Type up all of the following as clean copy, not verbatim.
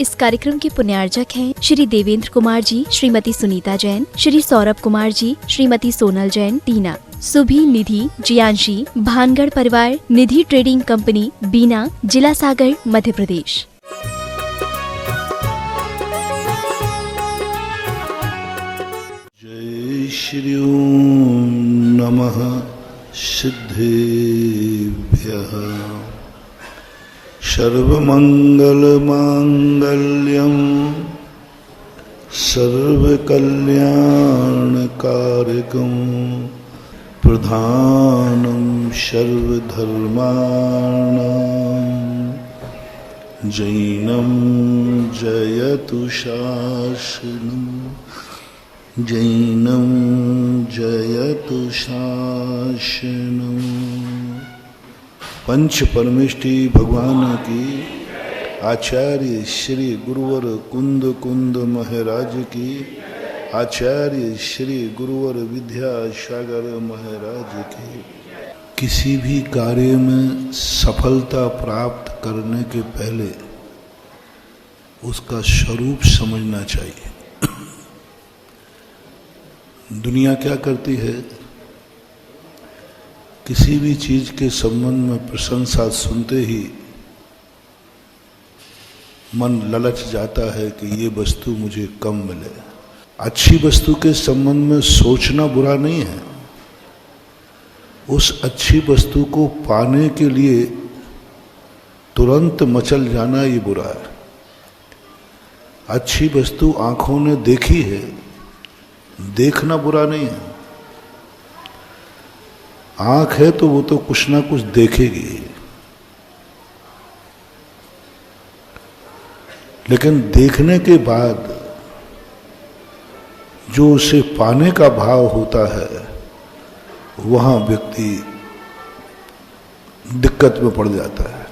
इस कार्यक्रम के पुण्यार्जक हैं श्री देवेंद्र कुमार जी, श्रीमती सुनीता जैन, श्री सौरभ कुमार जी, श्रीमती सोनल जैन, टीना, सुभी, निधि, जियांशी, भानगढ़ परिवार, निधि ट्रेडिंग कंपनी, बीना, जिला सागर, मध्य प्रदेश। जय श्री ओम नमः सिद्धेभ्यः। सर्वमंगल मांगल्यं सर्वकल्याणकारकं प्रधानं सर्वधर्माणां जैनं जयतु शासनं जैनं जयतु शासनं। पंच परमेष्टि भगवान की, आचार्य श्री गुरुवर कुंद कुंद महाराज की, आचार्य श्री गुरुवर विद्यासागर महाराज की। किसी भी कार्य में सफलता प्राप्त करने के पहले उसका स्वरूप समझना चाहिए। दुनिया क्या करती है, किसी भी चीज के संबंध में प्रशंसा सुनते ही मन ललच जाता है कि ये वस्तु मुझे कम मिले। अच्छी वस्तु के संबंध में सोचना बुरा नहीं है, उस अच्छी वस्तु को पाने के लिए तुरंत मचल जाना ये बुरा है। अच्छी वस्तु आंखों ने देखी है, देखना बुरा नहीं है। आंख है तो वो तो कुछ ना कुछ देखेगी, लेकिन देखने के बाद जो उसे पाने का भाव होता है, वहां व्यक्ति दिक्कत में पड़ जाता है।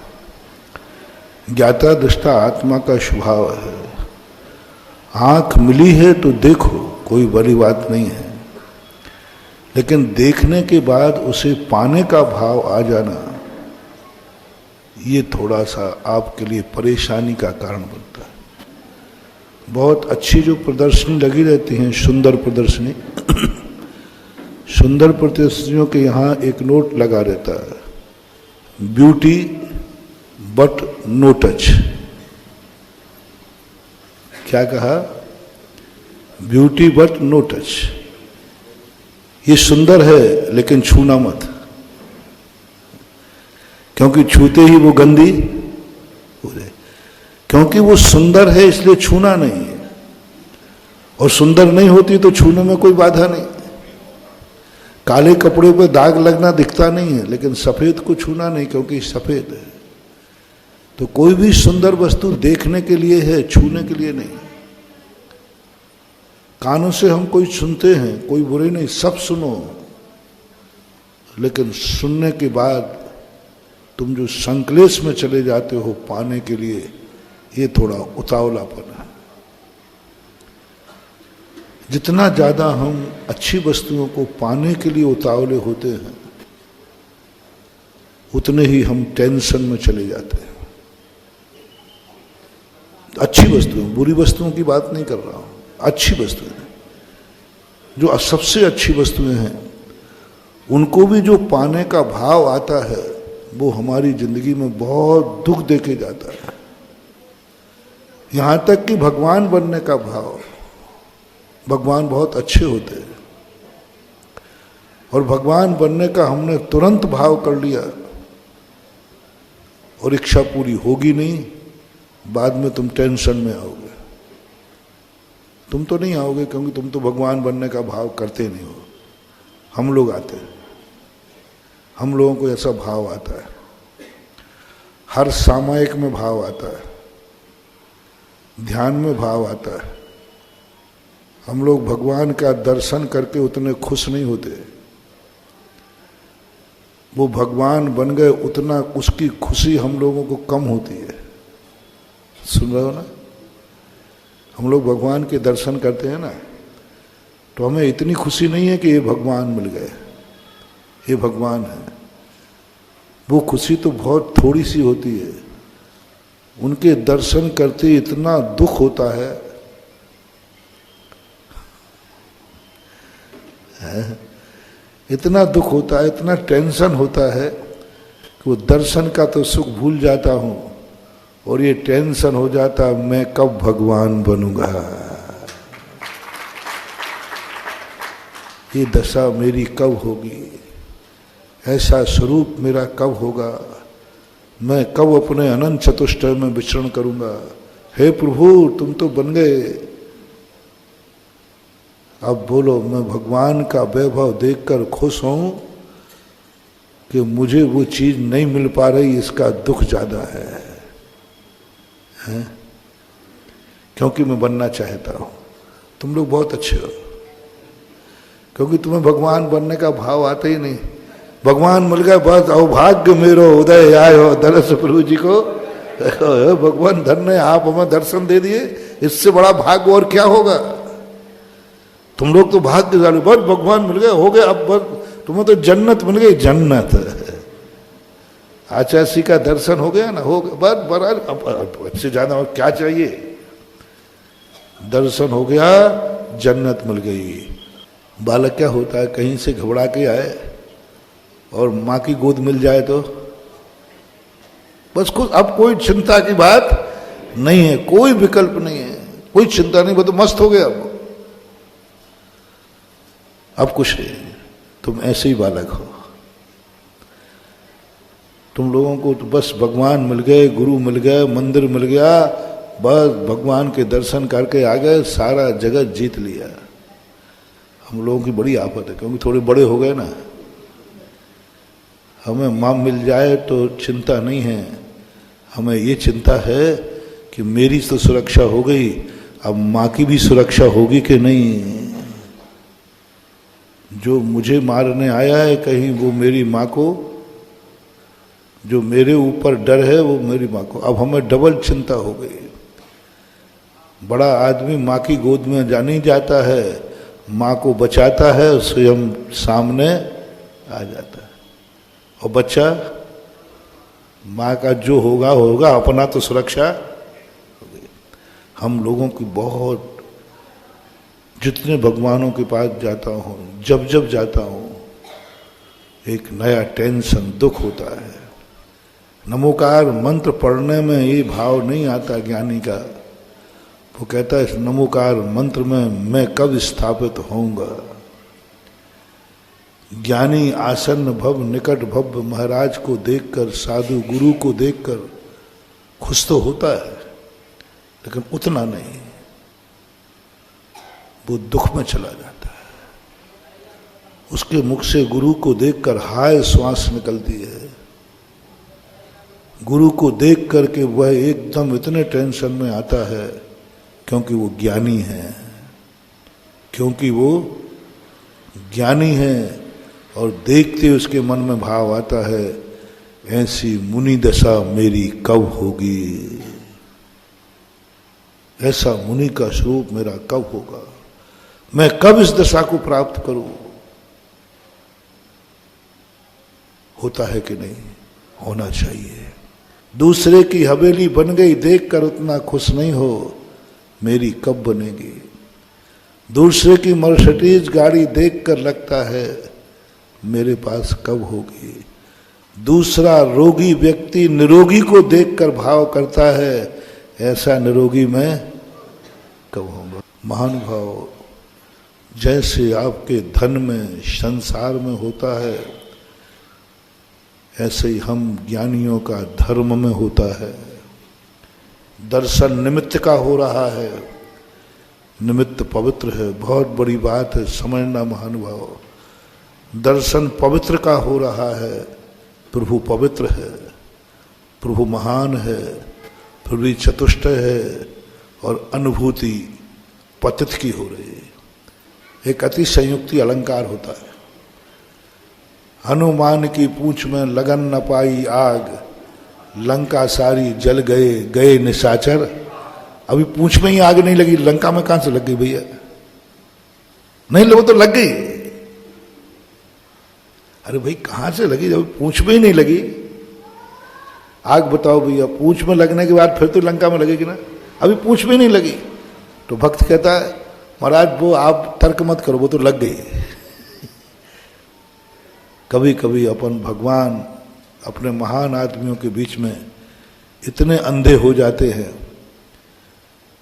ज्ञाता दृष्टा आत्मा का स्वभाव है। आंख मिली है तो देखो, कोई बड़ी बात नहीं है, लेकिन देखने के बाद उसे पाने का भाव आ जाना, ये थोड़ा सा आपके लिए परेशानी का कारण बनता है। बहुत अच्छी जो प्रदर्शनी लगी रहती हैं, सुंदर प्रदर्शनी, सुंदर प्रदर्शनियों के यहाँ एक नोट लगा रहता है, ब्यूटी बट नो टच। क्या कहा? Beauty but no touch. ये सुंदर है लेकिन छूना मत, क्योंकि छूते ही वो गंदी हो जाए। क्योंकि वो सुंदर है इसलिए छूना नहीं है, और सुंदर नहीं होती तो छूने में कोई बाधा नहीं। काले कपड़े पर दाग लगना दिखता नहीं है, लेकिन सफेद को छूना नहीं, क्योंकि सफेद है। तो कोई भी सुंदर वस्तु देखने के लिए है, छूने के लिए नहीं। कानों से हम कोई सुनते हैं, कोई बुरे नहीं, सब सुनो, लेकिन सुनने के बाद तुम जो संकलेश में चले जाते हो पाने के लिए, ये थोड़ा उतावलापन है। जितना ज्यादा हम अच्छी वस्तुओं को पाने के लिए उतावले होते हैं, उतने ही हम टेंशन में चले जाते हैं। अच्छी वस्तुएं, बुरी वस्तुओं की बात नहीं कर रहा हूं, अच्छी वस्तुएं, जो सबसे अच्छी वस्तुएं हैं, उनको भी जो पाने का भाव आता है, वो हमारी जिंदगी में बहुत दुख देके जाता है। यहां तक कि भगवान बनने का भाव, भगवान बहुत अच्छे होते हैं, और भगवान बनने का हमने तुरंत भाव कर लिया और इच्छा पूरी होगी नहीं, बाद में तुम टेंशन में आओगे। तुम तो नहीं आओगे, क्योंकि तुम तो भगवान बनने का भाव करते नहीं हो। हम लोग आते हैं, हम लोगों को ऐसा भाव आता है, हर सामायिक में भाव आता है, ध्यान में भाव आता है। हम लोग भगवान का दर्शन करके उतने खुश नहीं होते। वो भगवान बन गए, उतना उसकी खुशी हम लोगों को कम होती है। सुन रहे हो ना? हम लोग भगवान के दर्शन करते हैं ना, तो हमें इतनी खुशी नहीं है कि ये भगवान मिल गए, ये भगवान है। वो खुशी तो बहुत थोड़ी सी होती है, उनके दर्शन करते इतना दुख होता है, इतना दुख होता है, इतना टेंशन होता है कि वो दर्शन का तो सुख भूल जाता हूं और ये टेंशन हो जाता मैं कब भगवान बनूंगा, ये दशा मेरी कब होगी, ऐसा स्वरूप मेरा कब होगा, मैं कब अपने अनंत चतुष्टय में विचरण करूंगा। हे प्रभु तुम तो बन गए, अब बोलो मैं भगवान का वैभव देखकर खुश हूं कि मुझे वो चीज नहीं मिल पा रही, इसका दुख ज्यादा है? क्योंकि मैं बनना चाहता हूं। तुम लोग बहुत अच्छे हो, क्योंकि तुम्हें भगवान बनने का भाव आता ही नहीं। भगवान मिल गए बस अभाग्य मेरो उदय आयो दरस प्रभु जी को। भगवान धन्य आप हमें दर्शन दे दिए, इससे बड़ा भाग्य और क्या होगा। तुम लोग तो भाग्यशाली, बस भगवान मिल गए, हो गए, अब बस तुम्हें तो जन्नत मिल गई, जन्नत। आचार्य का दर्शन हो गया ना, हो गया बस बड़ा, अब इससे ज्यादा और क्या चाहिए। दर्शन हो गया, जन्नत मिल गई। बालक क्या होता है, कहीं से घबरा के आए और माँ की गोद मिल जाए तो बस कुछ, अब कोई चिंता की बात नहीं है, कोई विकल्प नहीं है, कोई चिंता नहीं, वो तो मस्त हो गया। अब कुछ नहीं, तुम ऐसे ही बालक हो। तुम लोगों को तो बस भगवान मिल गए, गुरु मिल गए, मंदिर मिल गया, बस भगवान के दर्शन करके आ गए, सारा जगत जीत लिया। हम लोगों की बड़ी आफत है, क्योंकि थोड़े बड़े हो गए ना। हमें माँ मिल जाए तो चिंता नहीं है, हमें ये चिंता है कि मेरी तो सुरक्षा हो गई, अब माँ की भी सुरक्षा होगी कि नहीं। जो मुझे मारने आया है कहीं वो मेरी माँ को, जो मेरे ऊपर डर है वो मेरी माँ को। अब हमें डबल चिंता हो गई। बड़ा आदमी माँ की गोद में जा नहीं जाता है, माँ को बचाता है, स्वयं सामने आ जाता है। और बच्चा माँ का जो होगा होगा, अपना तो सुरक्षा हो गई। हम लोगों की बहुत, जितने भगवानों के पास जाता हूँ, जब जब जाता हूँ, एक नया टेंशन, दुख होता है। नमोकार मंत्र पढ़ने में ये भाव नहीं आता ज्ञानी का। वो कहता है इस नमोकार मंत्र में मैं कब स्थापित होऊंगा। ज्ञानी आसन्न भव निकट भव महाराज को देखकर, साधु गुरु को देखकर खुश तो होता है, लेकिन उतना नहीं, वो दुख में चला जाता है। उसके मुख से गुरु को देखकर हाय श्वास निकलती है। गुरु को देख करके वह एकदम इतने टेंशन में आता है, क्योंकि वो ज्ञानी है, क्योंकि वो ज्ञानी है। और देखते उसके मन में भाव आता है, ऐसी मुनि दशा मेरी कब होगी, ऐसा मुनि का स्वरूप मेरा कब होगा, मैं कब इस दशा को प्राप्त करूं। होता है कि नहीं, होना चाहिए। दूसरे की हवेली बन गई देखकर उतना खुश नहीं हो, मेरी कब बनेगी। दूसरे की मर्सिडीज गाड़ी देखकर लगता है मेरे पास कब होगी। दूसरा रोगी व्यक्ति निरोगी को देखकर भाव करता है, ऐसा निरोगी मैं कब होगा। महान भाव जैसे आपके धन में, संसार में होता है, ऐसे ही हम ज्ञानियों का धर्म में होता है। दर्शन निमित्त का हो रहा है, निमित्त पवित्र है, बहुत बड़ी बात है, समझना महानुभाव। दर्शन पवित्र का हो रहा है, प्रभु पवित्र है, प्रभु महान है, प्रभु चतुष्टय है, और अनुभूति पतित की हो रही है। एक अति संयुक्ति अलंकार होता है। हनुमान की पूंछ में लगन न पाई आग, लंका सारी जल गए, गए निशाचर। अभी पूंछ में ही आग नहीं लगी, लंका में कहां से लग गई भैया? नहीं लगो तो लग गई। अरे भाई कहां से लगी जब पूंछ में ही नहीं लगी? आग बताओ भैया, पूंछ में लगने के बाद फिर तो लंका में लगेगी ना, अभी पूंछ में नहीं लगी। तो भक्त कहता है महाराज वो आप तर्क मत करो, वो तो लग गई। कभी कभी अपन भगवान अपने महान आदमियों के बीच में इतने अंधे हो जाते हैं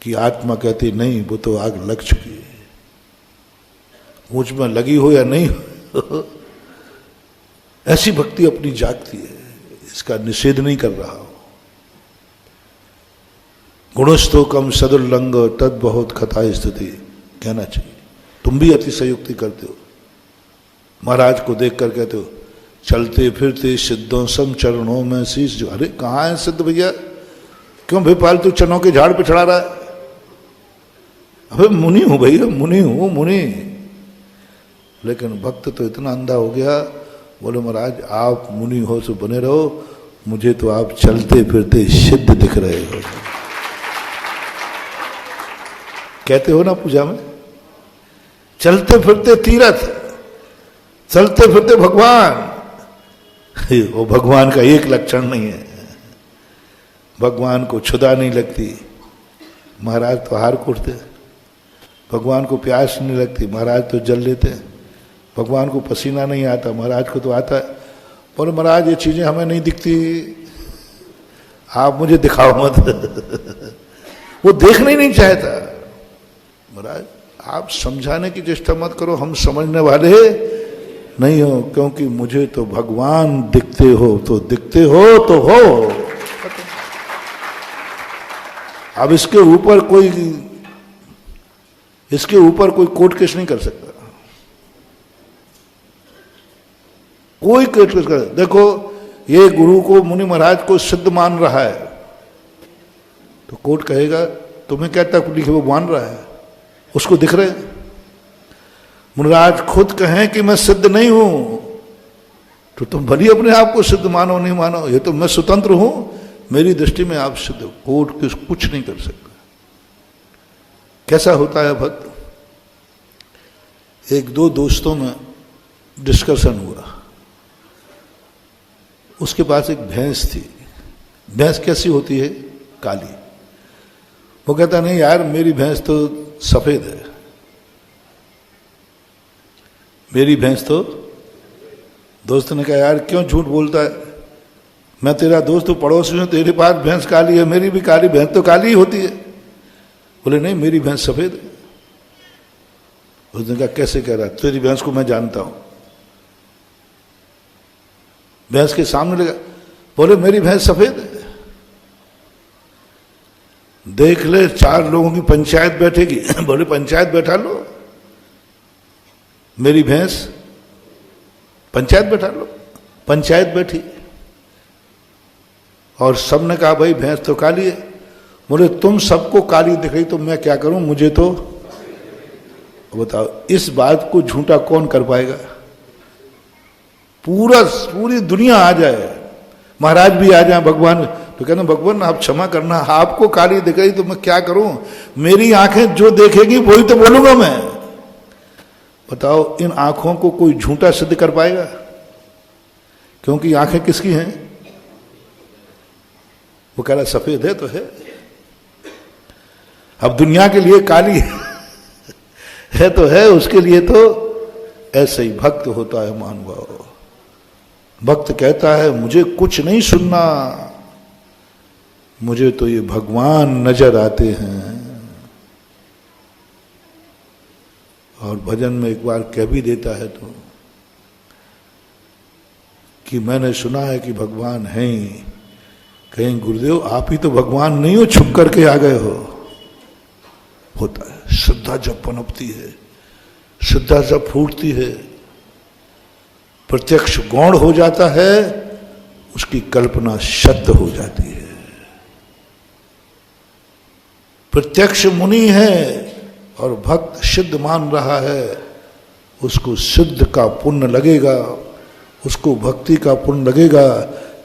कि आत्मा कहती नहीं वो तो आग लग चुकी है, मुझ में लगी हो या नहीं हो। ऐसी भक्ति अपनी जागती है, इसका निषेध नहीं कर रहा हो। गुणस्थो कम सदुल्लंग तद बहुत खता स्थिति कहना चाहिए। तुम भी अतिशयोक्ति करते हो, महाराज को देख कर कहते हो चलते फिरते सिद्धों सम चरणों में शीश जो। अरे कहाँ है सिद्ध भैया, क्यों भाई फालतू चनों के झाड़ पे चढ़ा रहा है? अबे मुनि हूं भैया, मुनि हूं मुनि। लेकिन भक्त तो इतना अंधा हो गया, बोले महाराज आप मुनि हो तो बने रहो, मुझे तो आप चलते फिरते सिद्ध दिख रहे हो। कहते हो ना पूजा में, चलते फिरते तीर्थ, चलते फिरते भगवान। वो भगवान का एक लक्षण नहीं है, भगवान को क्षुधा नहीं लगती, महाराज तो हार कूटते। भगवान को प्यास नहीं लगती, महाराज तो जल लेते। भगवान को पसीना नहीं आता, महाराज को तो आता है। बोले महाराज ये चीजें हमें नहीं दिखती, आप मुझे दिखाओ मत। वो देखना ही नहीं चाहता। महाराज आप समझाने की चेष्टा मत करो, हम समझने वाले नहीं हो, क्योंकि मुझे तो भगवान दिखते हो, तो दिखते हो तो हो। अब इसके ऊपर कोई कोर्ट केस नहीं कर सकता, कोई कोर्ट केस कर। देखो ये गुरु को, मुनि महाराज को सिद्ध मान रहा है, तो कोर्ट कहेगा तुम्हें क्या तकलीफ है, वो मान रहा है, उसको दिख रहे। मुनिराज खुद कहें कि मैं सिद्ध नहीं हूं, तो तुम भली अपने आप को सिद्ध मानो नहीं मानो, ये तो मैं स्वतंत्र हूं, मेरी दृष्टि में आप सिद्ध हो। कोर्ट कुछ नहीं कर सकता। कैसा होता है भक्त? एक दो दोस्तों में डिस्कशन हुआ, उसके पास एक भैंस थी। भैंस कैसी होती है? काली। वो कहता नहीं यार मेरी भैंस तो सफेद है, मेरी भैंस तो। दोस्त ने कहा यार क्यों झूठ बोलता है, मैं तेरा दोस्त हूं, पड़ोसी हूं, तेरे पास भैंस काली है, मेरी भी काली, भैंस तो काली ही होती है। बोले नहीं मेरी भैंस सफेद है। उसने कहा कैसे कह रहा है, तेरी भैंस को मैं जानता हूं। भैंस के सामने लगा, बोले मेरी भैंस सफेद है। देख ले 4 लोगों की पंचायत बैठेगी। बोले पंचायत बैठा लो, मेरी भैंस, पंचायत बैठा लो। पंचायत बैठी और सबने कहा भाई भैंस तो काली है। बोले तुम सबको काली दिख रही तो मैं क्या करूं, मुझे तो बताओ। इस बात को झूठा कौन कर पाएगा? पूरी दुनिया आ जाए, महाराज भी आ जाए, भगवान तो कहना भगवान आप क्षमा करना, आपको काली दिख रही तो मैं क्या करूं, मेरी आंखें जो देखेगी वही तो बोलूंगा मैं। बताओ इन आंखों को कोई झूठा सिद्ध कर पाएगा? क्योंकि आंखें किसकी हैं? वो कह रहा सफेद है तो है। अब दुनिया के लिए काली है तो है, उसके लिए तो ऐसे ही भक्त होता है महानुभाव। भक्त कहता है मुझे कुछ नहीं सुनना, मुझे तो ये भगवान नजर आते हैं। और भजन में एक बार कह भी देता है तो कि मैंने सुना है कि भगवान हैं ही। कहीं गुरुदेव आप ही तो भगवान नहीं हो, छुप करके आ गए हो। होता है, श्रद्धा जब पनपती है, श्रद्धा जब फूटती है, प्रत्यक्ष गौण हो जाता है, उसकी कल्पना सत्य हो जाती है। प्रत्यक्ष मुनि है और भक्त सिद्ध मान रहा है, उसको सिद्ध का पुण्य लगेगा, उसको भक्ति का पुण्य लगेगा,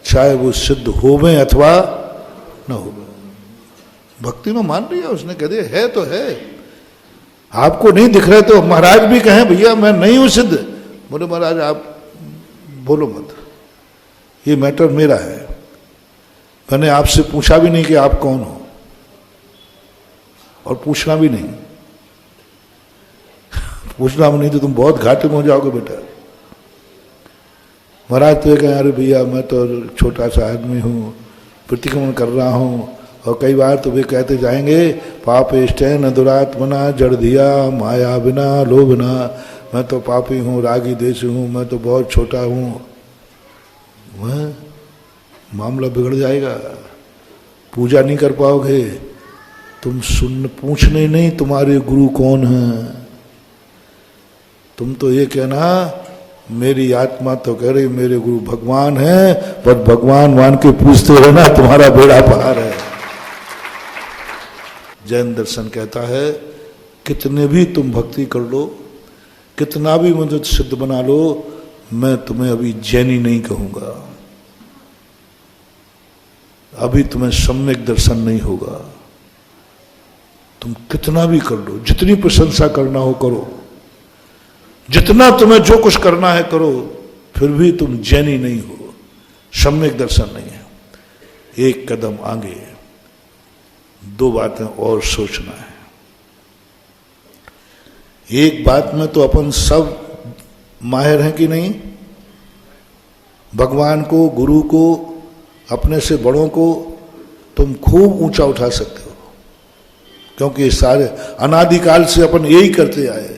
चाहे वो सिद्ध होवे अथवा न होवे। भक्ति में मान रही है, उसने कह दिया है तो है, आपको नहीं दिख रहे तो महाराज भी कहें भैया मैं नहीं हूं सिद्ध। बोले महाराज आप बोलो मत, ये मैटर मेरा है। मैंने आपसे पूछा भी नहीं कि आप कौन हो, और पूछना भी नहीं। पूछना भी नहीं तो तुम बहुत घाटे में हो जाओगे बेटा। महाराज तो ये कहें, अरे भैया मैं तो छोटा सा आदमी हूँ, प्रतिक्रमण कर रहा हूँ, और कई बार तो वे कहते जाएंगे, पापेष्टैन दुरात्मना जड़ दिया माया बिना लोभना, मैं तो पापी हूँ, रागी देशी हूँ, मैं तो बहुत छोटा हूँ। वह मामला बिगड़ जाएगा, पूजा नहीं कर पाओगे। तुम पूछने नहीं तुम्हारे गुरु कौन हैं, तुम तो ये कहना मेरी आत्मा तो कह रही मेरे गुरु भगवान है, पर भगवान मान के पूछते रहना, तुम्हारा बेड़ा पार है। जैन दर्शन कहता है, कितने भी तुम भक्ति कर लो, कितना भी मुझे सिद्ध बना लो, मैं तुम्हें अभी जैनी नहीं कहूंगा, अभी तुम्हें सम्यक दर्शन नहीं होगा। तुम कितना भी कर लो, जितनी प्रशंसा करना हो करो, जितना तुम्हें जो कुछ करना है करो, फिर भी तुम जैनी नहीं हो, सम्यक दर्शन नहीं है। एक कदम आगे, दो बातें और सोचना है। एक बात में तो अपन सब माहिर हैं कि नहीं, भगवान को, गुरु को, अपने से बड़ों को तुम खूब ऊंचा उठा सकते हो, क्योंकि सारे अनादिकाल से अपन यही करते आए।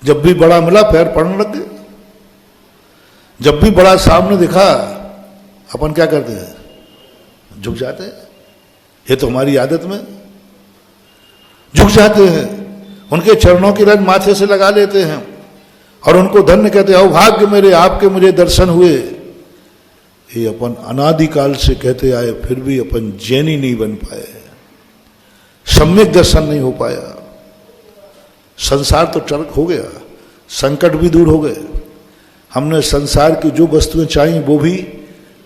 जब भी बड़ा मिला पैर पड़ने लग गए, जब भी बड़ा सामने दिखा अपन क्या करते हैं, झुक जाते हैं। ये तो हमारी आदत में झुक जाते हैं, उनके चरणों की रज माथे से लगा लेते हैं और उनको धन्य कहते हैं, अभाग्य मेरे आपके मुझे दर्शन हुए। ये अपन अनादिकाल से कहते आए, फिर भी अपन जैनी नहीं बन पाए, सम्यक दर्शन नहीं हो पाया। संसार तो चरक हो गया, संकट भी दूर हो गए, हमने संसार की जो वस्तुएं चाहिए वो भी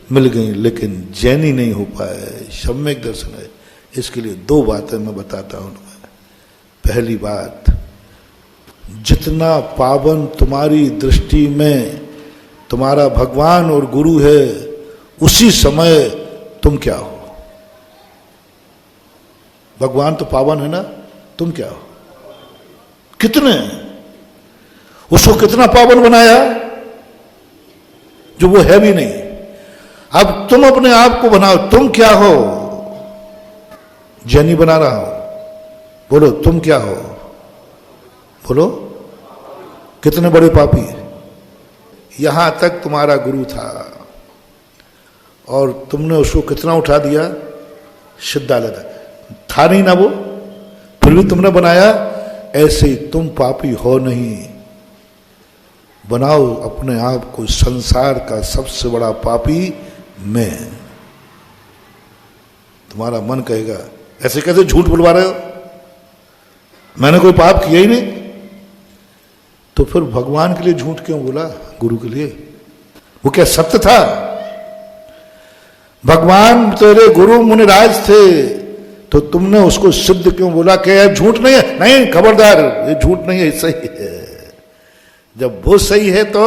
मिल गई, लेकिन जैनी नहीं हो पाए, सम्यक दर्शन है। इसके लिए दो बातें मैं बताता हूं। पहली बात, जितना पावन तुम्हारी दृष्टि में तुम्हारा भगवान और गुरु है, उसी समय तुम क्या हो। भगवान तो पावन है ना, तुम क्या हो, कितने, उसको कितना पावन बनाया जो वो है भी नहीं। अब तुम अपने आप को बनाओ, तुम क्या हो। जैनी बना रहा हूं, बोलो तुम क्या हो, बोलो कितने बड़े पापी। यहां तक तुम्हारा गुरु था और तुमने उसको कितना उठा दिया, सिद्धालय था नहीं ना वो, फिर भी तुमने बनाया। ऐसे ही तुम पापी हो नहीं, बनाओ अपने आप को संसार का सबसे बड़ा पापी मैं। तुम्हारा मन कहेगा ऐसे कैसे झूठ बुलवा रहे हो, मैंने कोई पाप किया ही नहीं। तो फिर भगवान के लिए झूठ क्यों बोला, गुरु के लिए? वो क्या सत्य था? भगवान तेरे गुरु मुनिराज थे, तो तुमने उसको सिद्ध क्यों बोला कि यह झूठ नहीं है? नहीं, खबरदार, ये झूठ नहीं है, सही है। जब वो सही है तो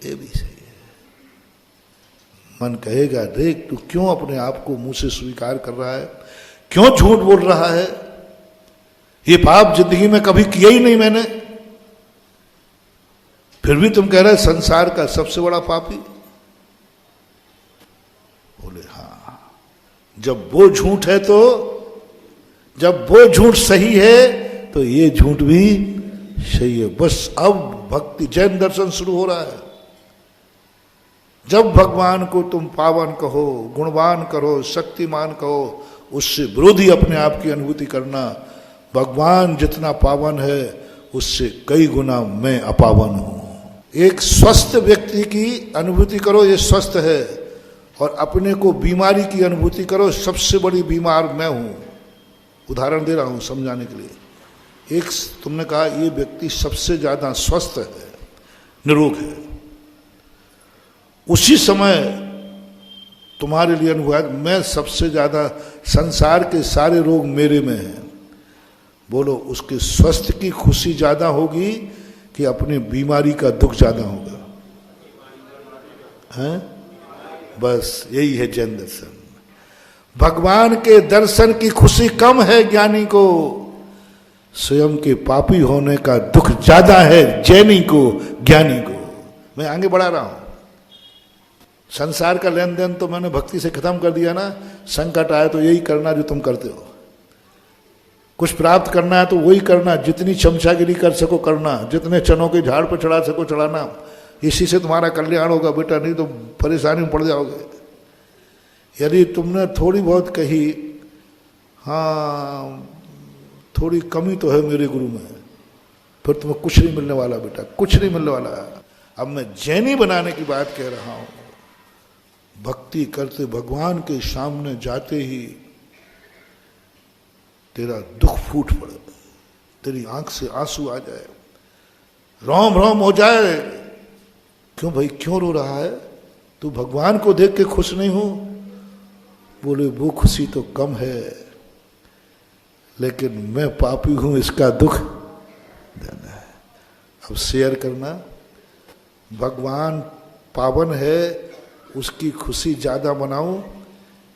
ये भी सही है। मन कहेगा देख तू क्यों अपने आप को मुंह से स्वीकार कर रहा है, क्यों झूठ बोल रहा है, ये पाप जिंदगी में कभी किया ही नहीं मैंने, फिर भी तुम कह रहे संसार का सबसे बड़ा पापी। बोले हाँ, जब वो झूठ है तो, जब वो झूठ सही है तो ये झूठ भी सही है। बस अब भक्ति जैन दर्शन शुरू हो रहा है। जब भगवान को तुम पावन कहो, गुणवान करो, शक्तिमान कहो, उससे विरोधी अपने आप की अनुभूति करना। भगवान जितना पावन है उससे कई गुना मैं अपावन हूं। एक स्वस्थ व्यक्ति की अनुभूति करो, ये स्वस्थ है, और अपने को बीमारी की अनुभूति करो, सबसे बड़ी बीमार मैं हूं। उदाहरण दे रहा हूं समझाने के लिए। एक तुमने कहा ये व्यक्ति सबसे ज्यादा स्वस्थ है, निरोग है, उसी समय तुम्हारे लिए अनुभव है मैं सबसे ज्यादा, संसार के सारे रोग मेरे में हैं। बोलो उसके स्वस्थ की खुशी ज्यादा होगी कि अपनी बीमारी का दुख ज्यादा होगा? हैं? बस यही है जैन दर्शन। भगवान के दर्शन की खुशी कम है ज्ञानी को, स्वयं के पापी होने का दुख ज्यादा है जैनी को, ज्ञानी को। मैं आगे बढ़ा रहा हूं। संसार का लेन देन तो मैंने भक्ति से खत्म कर दिया ना। संकट आए तो यही करना जो तुम करते हो। कुछ प्राप्त करना है तो वही करना, जितनी चमचागिरी कर सको करना, जितने चनों के झाड़ पर चढ़ा सको चढ़ाना। इसी से तुम्हारा कल्याण होगा बेटा, नहीं तो परेशानी में पड़ जाओगे। यदि तुमने थोड़ी बहुत कही, हाँ थोड़ी कमी तो है मेरे गुरु में, फिर तुम्हें कुछ नहीं मिलने वाला बेटा, कुछ नहीं मिलने वाला। अब मैं जैनी बनाने की बात कह रहा हूं। भक्ति करते भगवान के सामने जाते ही तेरा दुख फूट पड़े, तेरी आंख से आंसू आ जाए, रोम रोम हो जाए। क्यों भाई, क्यों रो रहा है तू? भगवान को देख के खुश नहीं हो? बोले वो खुशी तो कम है, लेकिन मैं पापी हूं, इसका दुख देना है। अब शेयर करना, भगवान पावन है उसकी खुशी ज्यादा मनाऊं,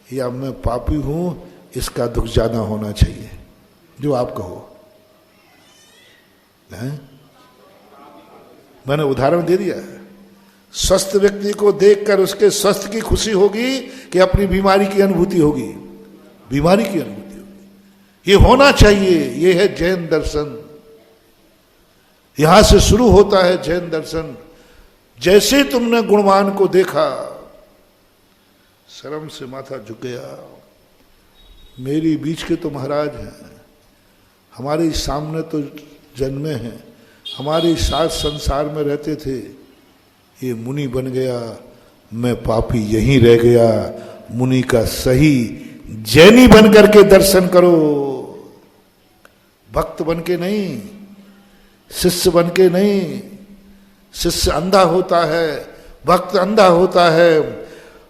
या मैं पापी हूं इसका दुख ज्यादा होना चाहिए? जो आप कहो। मैंने उदाहरण दे दिया। स्वस्थ व्यक्ति को देखकर उसके स्वस्थ की खुशी होगी कि अपनी बीमारी की अनुभूति होगी? बीमारी की अनुभूति होगी। ये होना चाहिए। ये है जैन दर्शन। यहां से शुरू होता है जैन दर्शन। जैसे तुमने गुणवान को देखा, शर्म से माथा झुक गया। मेरी बीच के तो महाराज हैं, हमारे सामने तो जन्मे हैं, हमारे साथ संसार में रहते थे। ये मुनि बन गया, मैं पापी यहीं रह गया। मुनि का सही जैनी बन करके दर्शन करो, भक्त बन के नहीं, शिष्य बन के नहीं। शिष्य अंधा होता है, भक्त अंधा होता है,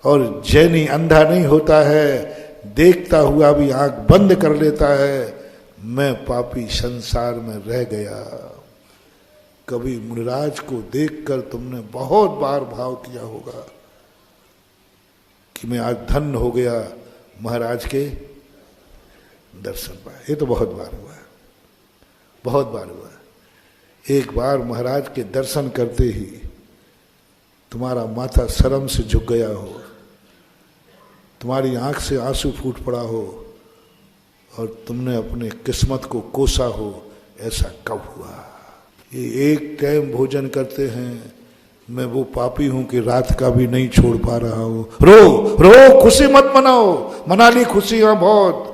और जैनी अंधा नहीं होता है, देखता हुआ भी आंख बंद कर लेता है। मैं पापी संसार में रह गया। कभी मुनिराज को देखकर तुमने बहुत बार भाव किया होगा कि मैं आज धन्य हो गया, महाराज के दर्शन पाए। ये तो बहुत बार हुआ, बहुत बार हुआ। एक बार महाराज के दर्शन करते ही तुम्हारा माथा शर्म से झुक गया हो, तुम्हारी आंख से आंसू फूट पड़ा हो, और तुमने अपने किस्मत को कोसा हो। ऐसा कब हुआ? ये एक टाइम भोजन करते हैं, मैं वो पापी हूं कि रात का भी नहीं छोड़ पा रहा हूं। रो रो, खुशी मत मनाओ। मना ली खुशियां बहुत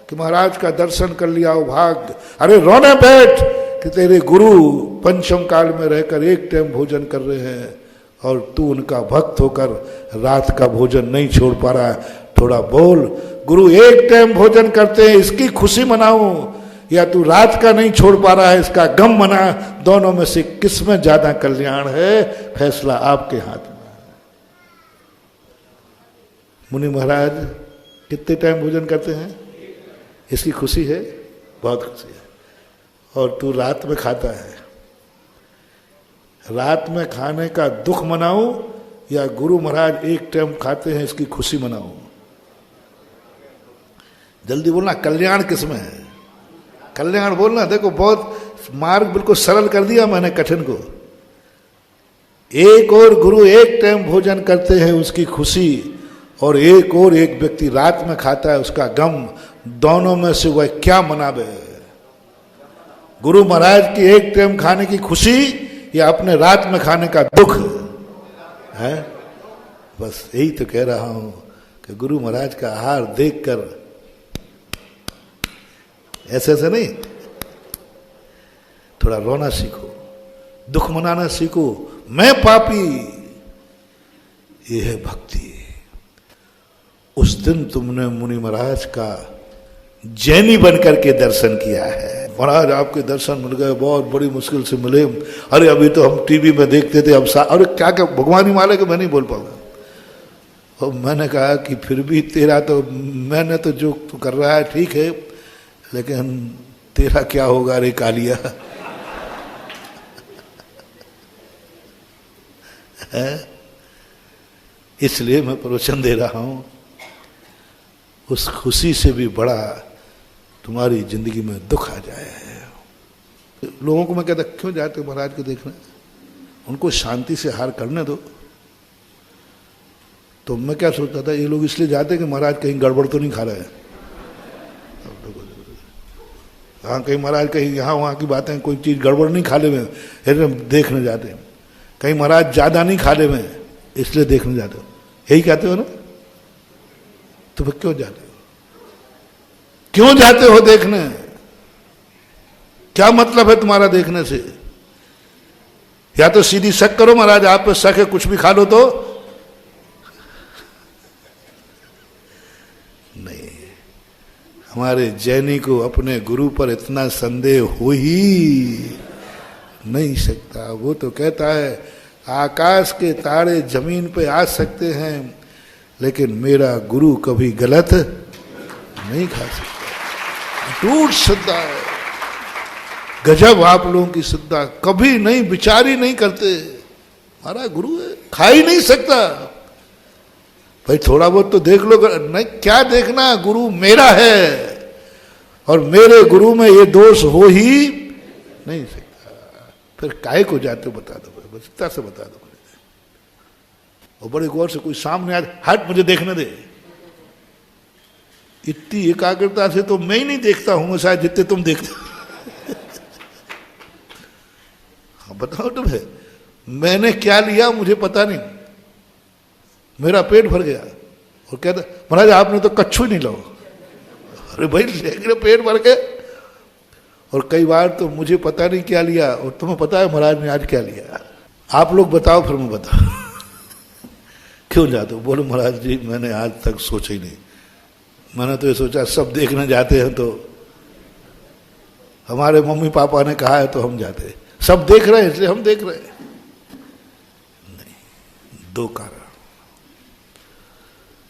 कि महाराज का दर्शन कर लिया हो, भाग। अरे रोने बैठ कि तेरे गुरु पंचम काल में रहकर एक टाइम भोजन कर रहे हैं, और तू उनका भक्त होकर रात का भोजन नहीं छोड़ पा रहा है। थोड़ा बोल, गुरु एक टाइम भोजन करते हैं इसकी खुशी मनाऊं, या तू रात का नहीं छोड़ पा रहा है इसका गम मना। दोनों में से किस में ज्यादा कल्याण है, फैसला आपके हाथ में है। मुनि महाराज कितने टाइम भोजन करते हैं? इसकी खुशी है, बहुत खुशी है। और तू रात में खाता है। रात में खाने का दुख मनाऊं, या गुरु महाराज एक टाइम खाते हैं इसकी खुशी मनाऊं? जल्दी बोलना, कल्याण किसमें है? कल्याण बोलना। देखो, बहुत मार्ग बिल्कुल सरल कर दिया मैंने कठिन को। एक और गुरु एक टाइम भोजन करते हैं उसकी खुशी, और एक और एक व्यक्ति रात में खाता है उसका गम। दोनों में से वह क्या मनावे? गुरु महाराज की एक टाइम खाने की खुशी, या अपने रात में खाने का दुख है? बस यही तो कह रहा हूं कि गुरु महाराज का आहार देखकर ऐसे ऐसे नहीं, थोड़ा रोना सीखो, दुख मनाना सीखो। मैं पापी, ये है भक्ति। उस दिन तुमने मुनि महाराज का जैनी बनकर के दर्शन किया है। महाराज आपके दर्शन मिल गए, बहुत बड़ी मुश्किल से मिले। अरे अभी तो हम टीवी में देखते थे, अब अरे क्या क्या भगवान ही माले कि मैं नहीं बोल पाऊंगा। और मैंने कहा कि फिर भी तेरा तो, मैंने तो जो तू कर रहा है ठीक है, लेकिन तेरा क्या होगा रे कालिया? इसलिए मैं प्रवचन दे रहा हूं। उस खुशी से भी बड़ा तुम्हारी जिंदगी में दुख आ जाए। लोगों को मैं कहता क्यों जाते हो महाराज को देखने, उनको शांति से हार करने दो। तो मैं क्या सोचता था, ये लोग इसलिए जाते कि महाराज कहीं गड़बड़ तो नहीं खा रहे हैं। हाँ, कहीं महाराज कहीं यहाँ वहाँ की बातें कोई चीज़ गड़बड़ नहीं खा ले में, देखने जाते हैं। कहीं महाराज ज़्यादा नहीं खा ले में, इसलिए देखने जाते हो। यही कहते हो ना? तो फिर क्यों जाते हो? क्यों जाते हो देखने? क्या मतलब है तुम्हारा देखने से? या तो सीधी शक करो, महाराज आप पे शक है, कुछ भी खा लो तो नहीं। हमारे जैनी को अपने गुरु पर इतना संदेह हो ही नहीं सकता। वो तो कहता है आकाश के तारे जमीन पे आ सकते हैं, लेकिन मेरा गुरु कभी गलत नहीं खा सकता। टूट श्रद्धा है, गजब आप लोगों की श्रद्धा। कभी नहीं, विचार ही नहीं करते, हमारा गुरु है, खा ही नहीं सकता। भाई थोड़ा बहुत तो देख लो। नहीं, क्या देखना, गुरु मेरा है और मेरे गुरु में ये दोष हो ही नहीं सकता। फिर काहे को जाते हो बता दो, बस से बता दो। और बड़े गौर से कोई सामने आज हट मुझे देखने दे, इतनी एकाग्रता से तो मैं ही नहीं देखता हूं शायद जितने तुम देखते हो। हाँ बताओ तुम्हें, मैंने क्या लिया मुझे पता नहीं, मेरा पेट भर गया और कहता महाराज आपने तो कच्छू ही नहीं लाओ। अरे भाई लेकिन पेट भर गए। और कई बार तो मुझे पता नहीं क्या लिया और तुम्हें पता है महाराज ने आज क्या लिया। आप लोग बताओ फिर मैं बताऊं। क्यों जाते हो? बोलो महाराज जी मैंने आज तक सोचा ही नहीं, मैंने तो ये सोचा सब देखने जाते हैं तो हमारे मम्मी पापा ने कहा है तो हम जाते हैं, सब देख रहे हैं इसलिए हम देख रहे हैं। नहीं, दो कारण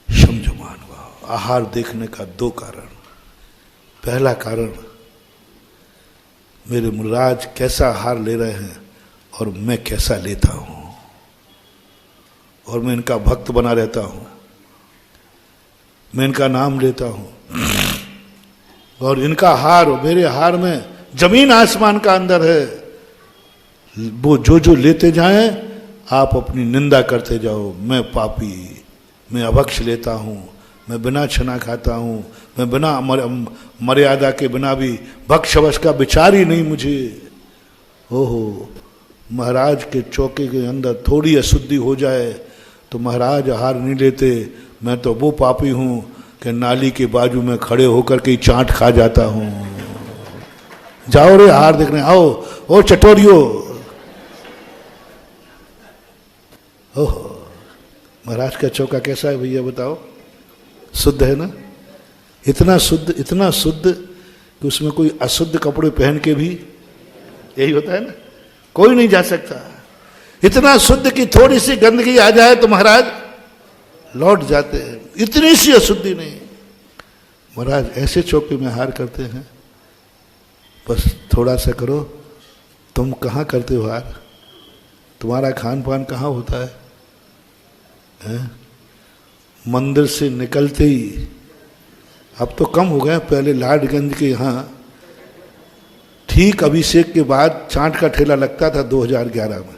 समझो मानव, आहार देखने का दो कारण। पहला कारण मेरे मुराज कैसा आहार ले रहे हैं और मैं कैसा लेता हूं, और मैं इनका भक्त बना रहता हूं, मैं इनका नाम लेता हूं और इनका हार मेरे हार में जमीन आसमान का अंदर है। वो जो जो लेते जाएं आप अपनी निंदा करते जाओ। मैं पापी, मैं अभक्ष लेता हूं, मैं बिना छना खाता हूं, मैं बिना मर्यादा के बिना भी भक्षवश का विचार ही नहीं मुझे। ओहो, महाराज के चौके के अंदर थोड़ी अशुद्धि हो जाए तो महाराज आहार नहीं लेते। मैं तो वो पापी हूं कि नाली के बाजू में खड़े होकर के चाट खा जाता हूं। जाओ रे आहार देखने, आओ ओ चटोरियो। ओहो, महाराज का चौका कैसा है भैया बताओ? शुद्ध है ना? इतना शुद्ध कि उसमें कोई अशुद्ध कपड़े पहन के भी यही होता है ना, कोई नहीं जा सकता। इतना शुद्ध कि थोड़ी सी गंदगी आ जाए तो महाराज लौट जाते हैं, इतनी सी अशुद्धि नहीं। महाराज ऐसे चौके में हार करते हैं, बस थोड़ा सा करो। तुम कहाँ करते हो हार? तुम्हारा खान पान कहाँ होता है? मंदिर से निकलते ही, अब तो कम हो गए, पहले लाडगंज के यहाँ ठीक अभिषेक के बाद चाट का ठेला लगता था 2011 में।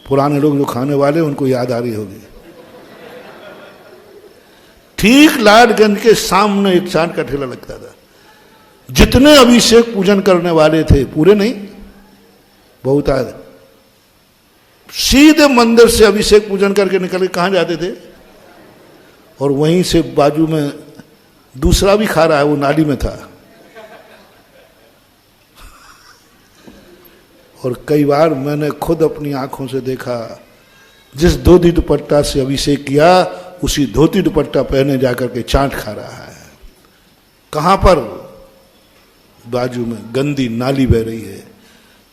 पुराने लोग जो खाने वाले उनको याद आ रही होगी। ठीक लाडगंज के सामने एक चाट का ठेला लगता था। जितने अभिषेक पूजन करने वाले थे, पूरे नहीं बहुत आए, सीधे मंदिर से अभिषेक पूजन करके निकल के कहाँ जाते थे? और वहीं से बाजू में दूसरा भी खा रहा है, वो नाली में था। और कई बार मैंने खुद अपनी आंखों से देखा, जिस धोती दुपट्टा से अभिषेक किया उसी धोती दुपट्टा पहने जाकर के चाट खा रहा है। कहाँ पर? बाजू में गंदी नाली बह रही है,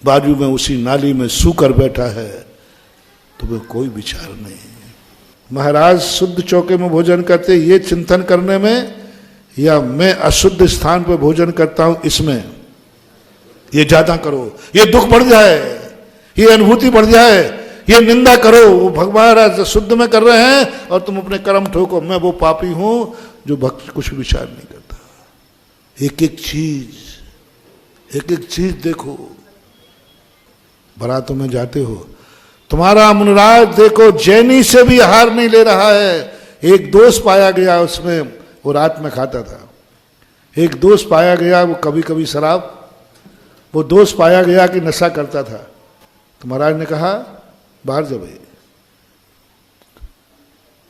बाजू में उसी नाली में सूकर बैठा है, तो वह कोई विचार नहीं। महाराज शुद्ध चौके में भोजन करते ये चिंतन करने में, या मैं अशुद्ध स्थान पर भोजन करता हूं इसमें, ये ज्यादा करो, ये दुख बढ़ जाए, ये अनुभूति बढ़ जाए, ये निंदा करो, वो भगवान शुद्ध में कर रहे हैं और तुम अपने कर्म ठोको, मैं वो पापी हूं जो भक्त कुछ विचार नहीं करता। एक एक चीज देखो। बारातों में जाते हो, तुम्हारा मुनिराज देखो जैनी से भी आहार नहीं ले रहा है। एक दोस्त पाया गया उसमें, वो रात में खाता था। एक दोस्त पाया गया वो कभी कभी शराब, वो दोस्त पाया गया कि नशा करता था। तो महाराज ने कहा बाहर जा भाई।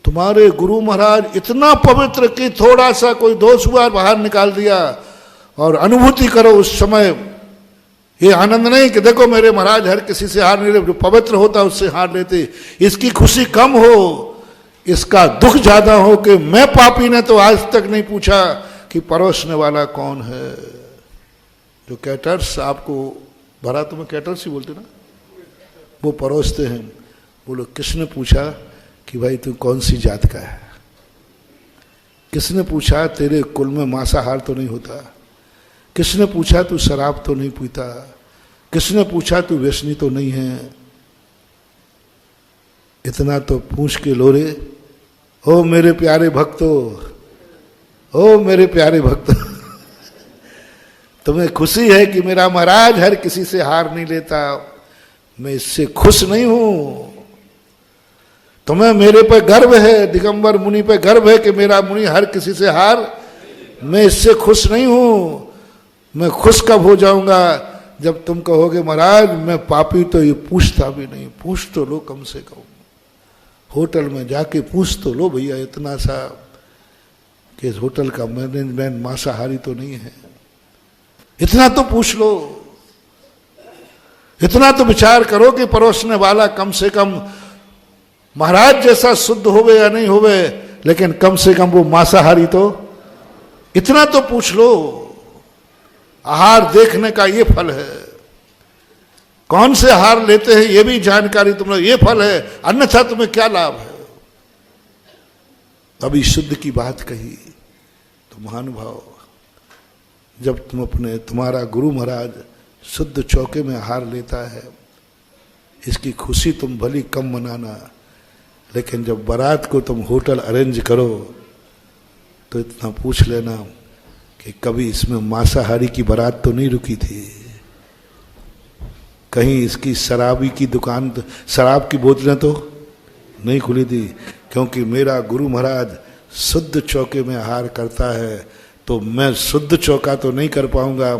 तुम्हारे गुरु महाराज इतना पवित्र कि थोड़ा सा कोई दोष हुआ बाहर निकाल दिया। और अनुभूति करो उस समय, ये आनंद नहीं कि देखो मेरे महाराज हर किसी से हार नहीं लेते, जो पवित्र होता उससे हार लेते। इसकी खुशी कम हो, इसका दुख ज्यादा हो कि मैं पापी ने तो आज तक नहीं पूछा कि परोसने वाला कौन है। जो कैटर्स, आपको बारातों में कैटर्स ही बोलते ना, वो परोसते हैं। बोलो किसने पूछा कि भाई तू कौन सी जात का है? किसने पूछा तेरे कुल में मांसाहार तो नहीं होता? किसने पूछा तू शराब तो नहीं पीता? किसने पूछा तू व्यसनी तो नहीं है? इतना तो पूछ के लोरे, ओ मेरे प्यारे भक्तों, ओ मेरे प्यारे भक्तों, तुम्हें खुशी है कि मेरा महाराज हर किसी से हार नहीं लेता, मैं इससे खुश नहीं हूं। तुम्हें मेरे पे गर्व है, दिगंबर मुनि पे गर्व है कि मेरा मुनि हर किसी से हार, मैं इससे खुश नहीं हूं। मैं खुश कब हो जाऊंगा जब तुम कहोगे महाराज मैं पापी तो ये पूछता भी नहीं। पूछ तो लो कम से कम, होटल में जाके पूछ तो लो भैया इतना सा कि इस होटल का मैनेजमेंट मांसाहारी तो नहीं है। इतना तो पूछ लो, इतना तो विचार करो कि परोसने वाला कम से कम महाराज जैसा शुद्ध होवे या नहीं होवे, लेकिन कम से कम वो मांसाहारी तो, इतना तो पूछ लो। आहार देखने का ये फल है, कौन से आहार लेते हैं ये भी जानकारी तुम लोग, ये फल है, अन्यथा तुम्हें क्या लाभ है। अभी शुद्ध की बात कही तो महानुभाव, जब तुम अपने, तुम्हारा गुरु महाराज शुद्ध चौके में आहार लेता है, इसकी खुशी तुम भली कम मनाना, लेकिन जब बारात को तुम होटल अरेंज करो तो इतना पूछ लेना कि कभी इसमें मांसाहारी की बारात तो नहीं रुकी थी, कहीं इसकी शराबी की दुकान, शराब की बोतलें तो नहीं खुली थी। क्योंकि मेरा गुरु महाराज शुद्ध चौके में आहार करता है, तो मैं शुद्ध चौका तो नहीं कर पाऊंगा,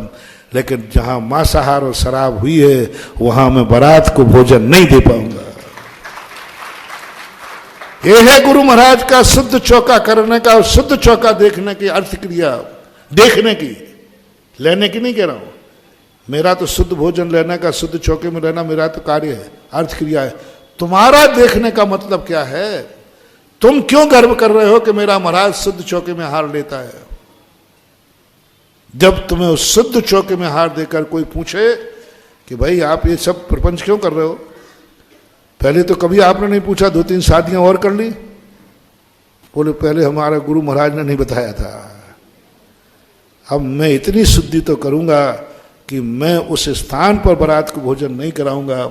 लेकिन जहां मांसाहार और शराब हुई है वहां मैं बारात को भोजन नहीं दे पाऊंगा। यह है गुरु महाराज का शुद्ध चौका करने का और शुद्ध चौका देखने की अर्थ क्रिया। देखने की, लेने की नहीं कह रहा हूं। मेरा तो शुद्ध भोजन लेना का, शुद्ध चौके में रहना मेरा तो कार्य है, अर्थ क्रिया है। तुम्हारा देखने का मतलब क्या है? तुम क्यों गर्व कर रहे हो कि मेरा महाराज शुद्ध चौके में आहार लेता है? जब तुम्हें उस शुद्ध चौके में आहार देकर कोई पूछे कि भाई आप ये सब प्रपंच क्यों कर रहे हो, पहले तो कभी आपने नहीं पूछा, 2-3 शादियां और कर ली? बोले पहले हमारा गुरु महाराज ने नहीं बताया था। अब मैं इतनी शुद्धि तो करूंगा कि मैं उस स्थान पर बारात को भोजन नहीं कराऊंगा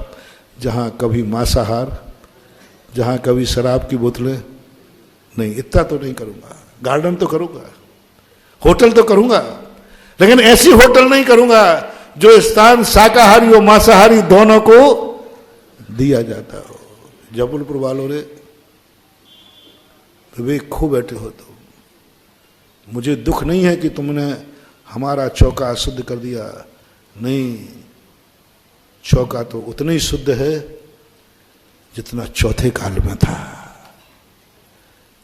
जहां कभी मांसाहार, जहां कभी शराब की बोतलें नहीं। इतना तो नहीं करूंगा। गार्डन तो करूंगा, होटल तो करूंगा, लेकिन ऐसी होटल नहीं करूंगा जो स्थान शाकाहारी और मांसाहारी दोनों को दिया जाता हो। जबलपुर वालों ने वे खो बैठे हो, तो मुझे दुख नहीं है कि तुमने हमारा चौका शुद्ध कर दिया। नहीं, चौका तो उतना ही शुद्ध है जितना चौथे काल में था।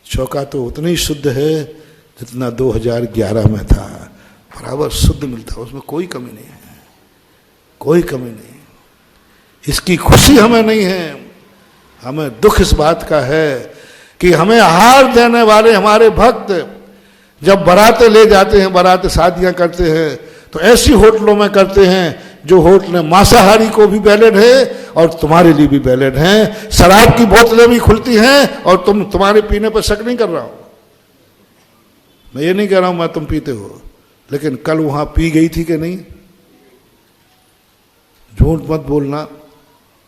चौका तो उतना ही शुद्ध है जितना 2011 में था। बराबर शुद्ध मिलता है, उसमें कोई कमी नहीं है, कोई कमी नहीं। इसकी खुशी हमें नहीं है, हमें दुख इस बात का है कि हमें आहार देने वाले हमारे भक्त जब बारातें ले जाते हैं, बारातें शादियां करते हैं, तो ऐसी होटलों में करते हैं जो होटलें मांसाहारी को भी वैलिड है और तुम्हारे लिए भी वैलिड हैं। शराब की बोतलें भी खुलती हैं और तुम्हारे पीने पर शक नहीं कर रहा हूं। मैं ये नहीं कह रहा हूं मैं तुम पीते हो, लेकिन कल वहां पी गई थी कि नहीं? झूठ मत बोलना।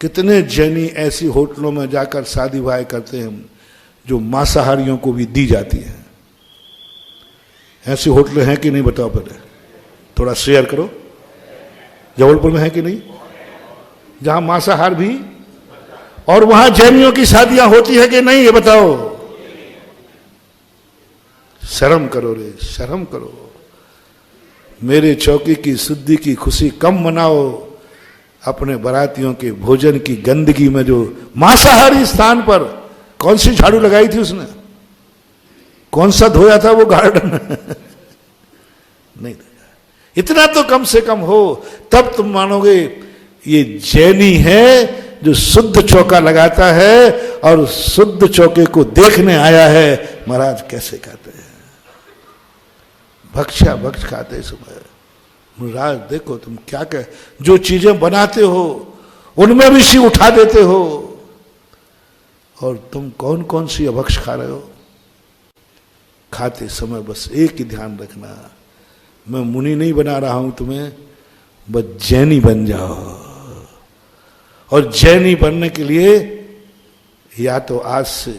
कितने जैनी ऐसी होटलों में जाकर शादी ब्याह करते हैं जो मांसाहारियों को भी दी जाती है। ऐसी होटलें हैं कि नहीं बताओ, पहले थोड़ा शेयर करो। जबलपुर में है कि नहीं, जहां मांसाहार भी, और वहां जैनियों की शादियां होती है कि नहीं, ये बताओ। शर्म करो रे, शर्म करो। मेरे चौकी की शुद्धि की खुशी कम मनाओ, अपने बारातियों के भोजन की गंदगी में जो मांसाहारी स्थान पर कौन सी झाड़ू लगाई थी उसने, कौन सा धोया था वो गार्डन नहीं धोया। इतना तो कम से कम हो, तब तुम मानोगे ये जैनी है जो शुद्ध चौका लगाता है और शुद्ध चौके को देखने आया है। महाराज कैसे खाते हैं, भक्षा भक्ष खाते सुबह। महाराज देखो तुम क्या कह, जो चीजें बनाते हो उनमें भी सी उठा देते हो, और तुम कौन कौन सी अभक्ष खा रहे हो। खाते समय बस एक ही ध्यान रखना, मैं मुनि नहीं बना रहा हूं तुम्हें, बस जैनी बन जाओ। और जैनी बनने के लिए या तो आज से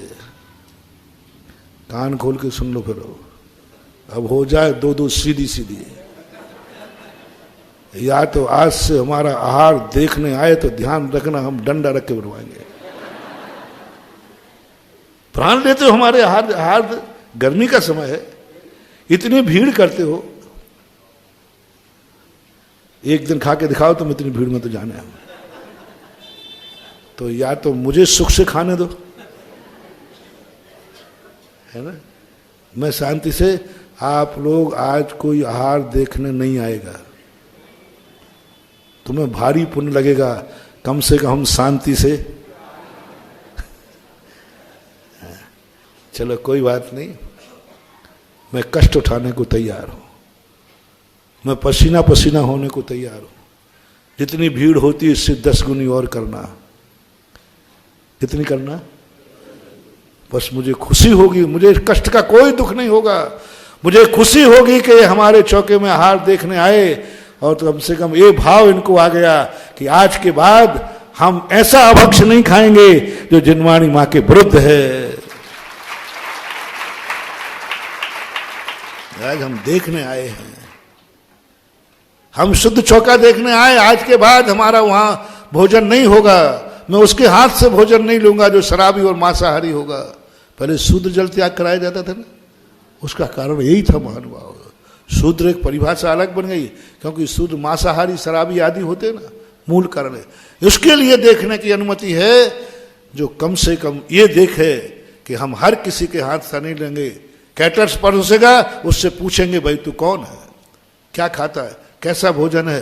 कान खोल के सुन लो, फिर अब हो जाए दो दो सीधी सीधी, या तो आज से हमारा आहार देखने आए तो ध्यान रखना हम डंडा रख के बनवाएंगे। प्राण लेते हो हमारे आहार। गर्मी का समय है, इतनी भीड़ करते हो, एक दिन खा के दिखाओ तुम इतनी भीड़ में तो जाने हम। तो या तो मुझे सुख से खाने दो, है ना, मैं शांति से। आप लोग आज कोई आहार देखने नहीं आएगा, तुम्हें भारी पुण्य लगेगा, कम से कम हम शांति से। चलो कोई बात नहीं, मैं कष्ट उठाने को तैयार हूं, मैं पसीना पसीना होने को तैयार हूं। जितनी भीड़ होती है इससे 10 गुनी और करना। कितनी करना? बस मुझे खुशी होगी, मुझे कष्ट का कोई दुख नहीं होगा। मुझे खुशी होगी कि हमारे चौके में आहार देखने आए, और तो कम से कम ये भाव इनको आ गया कि आज के बाद हम ऐसा अभक्ष नहीं खाएंगे जो जिनवाणी मां के विरुद्ध है। आज हम देखने आए हैं, हम शुद्ध चौका देखने आए। आज के बाद हमारा वहां भोजन नहीं होगा, मैं उसके हाथ से भोजन नहीं लूंगा जो शराबी और मांसाहारी होगा। पहले शूद्र जल त्याग कराया जाता था ना, उसका कारण यही था महानुभाव। शूद्र एक परिभाषा अलग बन गई, क्योंकि शूद्र मांसाहारी शराबी आदि होते ना, मूल कारण है। उसके लिए देखने की अनुमति है जो कम से कम ये देखे कि हम हर किसी के हाथ से नहीं लेंगे। कैटर्स परोसेगा, उससे पूछेंगे भाई तू कौन है, क्या खाता है, कैसा भोजन है,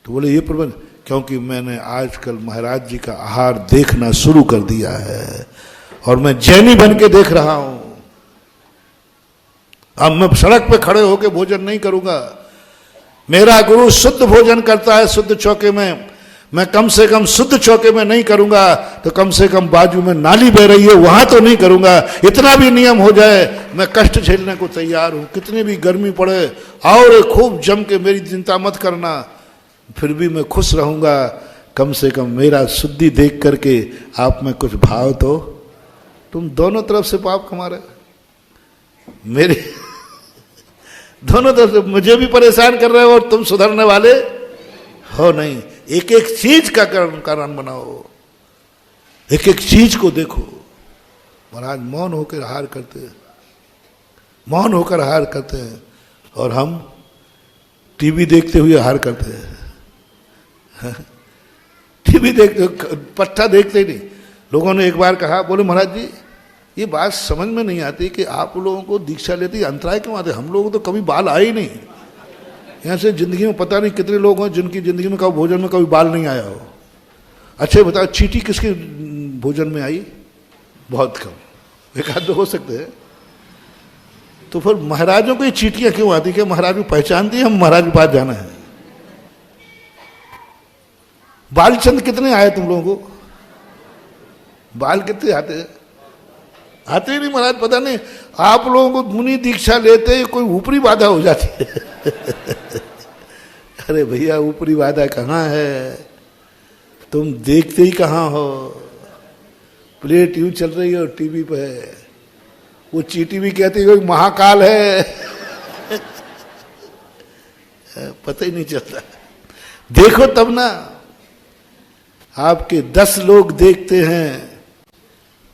तो बोले ये प्रबंध। क्योंकि मैंने आजकल महाराज जी का आहार देखना शुरू कर दिया है और मैं जैनी बन के देख रहा हूं। अब मैं सड़क पे खड़े होकर भोजन नहीं करूंगा। मेरा गुरु शुद्ध भोजन करता है शुद्ध चौके में, मैं कम से कम शुद्ध चौके में नहीं करूंगा तो कम से कम बाजू में नाली बह रही है वहां तो नहीं करूंगा। इतना भी नियम हो जाए मैं कष्ट झेलने को तैयार हूं, कितनी भी गर्मी पड़े। और खूब जम के मेरी चिंता मत करना, फिर भी मैं खुश रहूंगा। कम से कम मेरा शुद्धि देख करके आप में कुछ भाव तो। तुम दोनों तरफ से पाप कमा रहे, मेरे दोनों तरफ से मुझे भी परेशान कर रहे हो और तुम सुधरने वाले हो नहीं। एक एक चीज का कारण बनाओ, एक एक चीज को देखो। महाराज मौन होकर आहार करते हैं, मौन होकर आहार करते हैं, और हम टीवी देखते हुए आहार करते हैं। टीवी देखते, पट्टा देखते ही नहीं। लोगों ने एक बार कहा, बोले महाराज जी ये बात समझ में नहीं आती कि आप लोगों को दीक्षा लेती अंतराय क्यों आते, हम लोगों को तो कभी बाल आए ही नहीं। यहाँ से जिंदगी में पता नहीं कितने लोग हैं जिनकी जिंदगी में कभी भोजन में कभी बाल नहीं आया हो। अच्छा बताओ चींटी किसके भोजन में आई? बहुत कम, एक आध हो सकते हैं। तो फिर महाराजों को ये चींटियां क्यों आती? कि महाराज को पहचानती है हम महाराज के पास जाना है। बाल चंद कितने आए तुम लोगों को? बाल कितने आते हैं? आते ही नहीं महाराज। पता नहीं आप लोगों को मुनि दीक्षा लेते ही कोई ऊपरी बाधा हो जाती है। अरे भैया ऊपरी बाधा कहाँ है? तुम देखते ही कहाँ हो? प्लेट यूं चल रही है और टीवी पे है। वो चीटी भी कहती है महाकाल है। पता ही नहीं चलता। देखो तब ना। आपके 10 लोग देखते हैं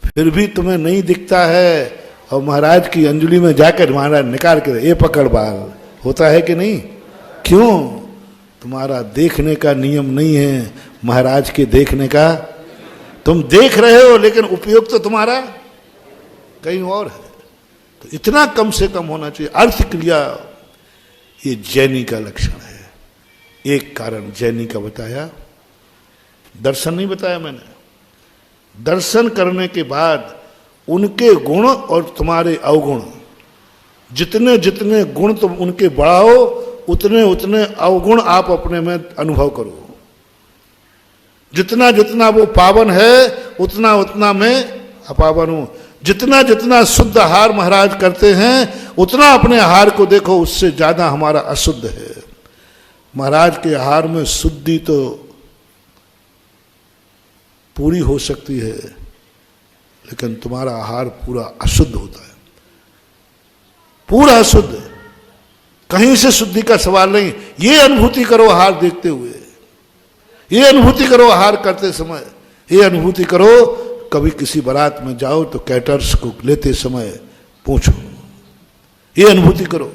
फिर भी तुम्हें नहीं दिखता है, और महाराज की अंजलि में जाकर महाराज निकाल के ये पकड़ बाल, होता है कि नहीं? क्यों? तुम्हारा देखने का नियम नहीं है, महाराज के देखने का। तुम देख रहे हो लेकिन उपयोग तो तुम्हारा कहीं और है। तो इतना कम से कम होना चाहिए। अर्थ क्रिया ये जैनी का लक्षण है। एक कारण जैनी का बताया, दर्शन नहीं बताया मैंने। दर्शन करने के बाद उनके गुण और तुम्हारे अवगुण, जितने जितने गुण तुम उनके बढ़ाओ उतने उतने अवगुण आप अपने में अनुभव करो। जितना जितना वो पावन है उतना उतना मैं अपावन हूं। जितना जितना शुद्ध आहार महाराज करते हैं उतना अपने आहार को देखो, उससे ज्यादा हमारा अशुद्ध है। महाराज के आहार में शुद्धि तो पूरी हो सकती है, लेकिन तुम्हारा आहार पूरा अशुद्ध होता है, पूरा अशुद्ध। कहीं से शुद्धि का सवाल नहीं। ये अनुभूति करो आहार देखते हुए, ये अनुभूति करो आहार करते समय, ये अनुभूति करो कभी किसी बारात में जाओ तो कैटर्स को लेते समय पूछो, ये अनुभूति करो।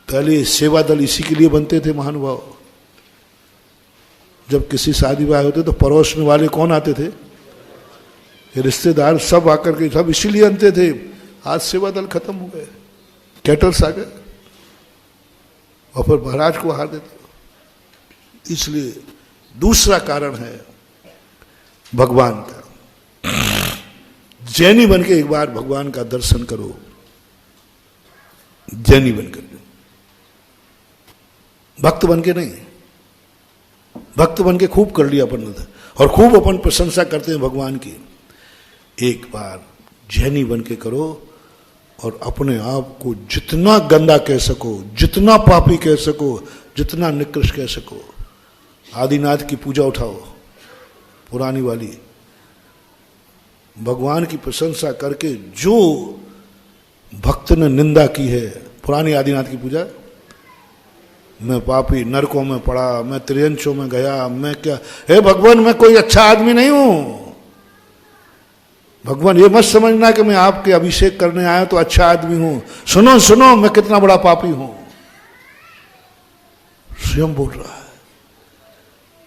पहले सेवा दल इसी के लिए बनते थे महानुभाव। जब किसी शादी ब्याह होते तो परोसने वाले कौन आते थे? ये रिश्तेदार सब आकर के सब इसीलिए आते थे। आज सेवा दल खत्म हो गए, कैटर्स आ गए और फिर महाराज को हार देते। इसलिए दूसरा कारण है भगवान का। जैनी बन के एक बार भगवान का दर्शन करो, जैनी बनकर, भक्त बन के नहीं। भक्त बन के खूब कर लिया अपन ने और खूब अपन प्रशंसा करते हैं भगवान की। एक बार जैनी बन के करो और अपने आप को जितना गंदा कह सको, जितना पापी कह सको, जितना निकृष्ट कह सको, आदिनाथ की पूजा उठाओ, पुरानी वाली, भगवान की प्रशंसा करके। जो भक्त ने निंदा की है, पुरानी आदिनाथ की पूजा, मैं पापी, नरकों में पड़ा, मैं त्रियंचों में गया, मैं क्या, हे भगवान मैं कोई अच्छा आदमी नहीं हूं। भगवान ये मत समझना कि मैं आपके अभिषेक करने आया तो अच्छा आदमी हूं। सुनो सुनो मैं कितना बड़ा पापी हूं। स्वयं बोल रहा है,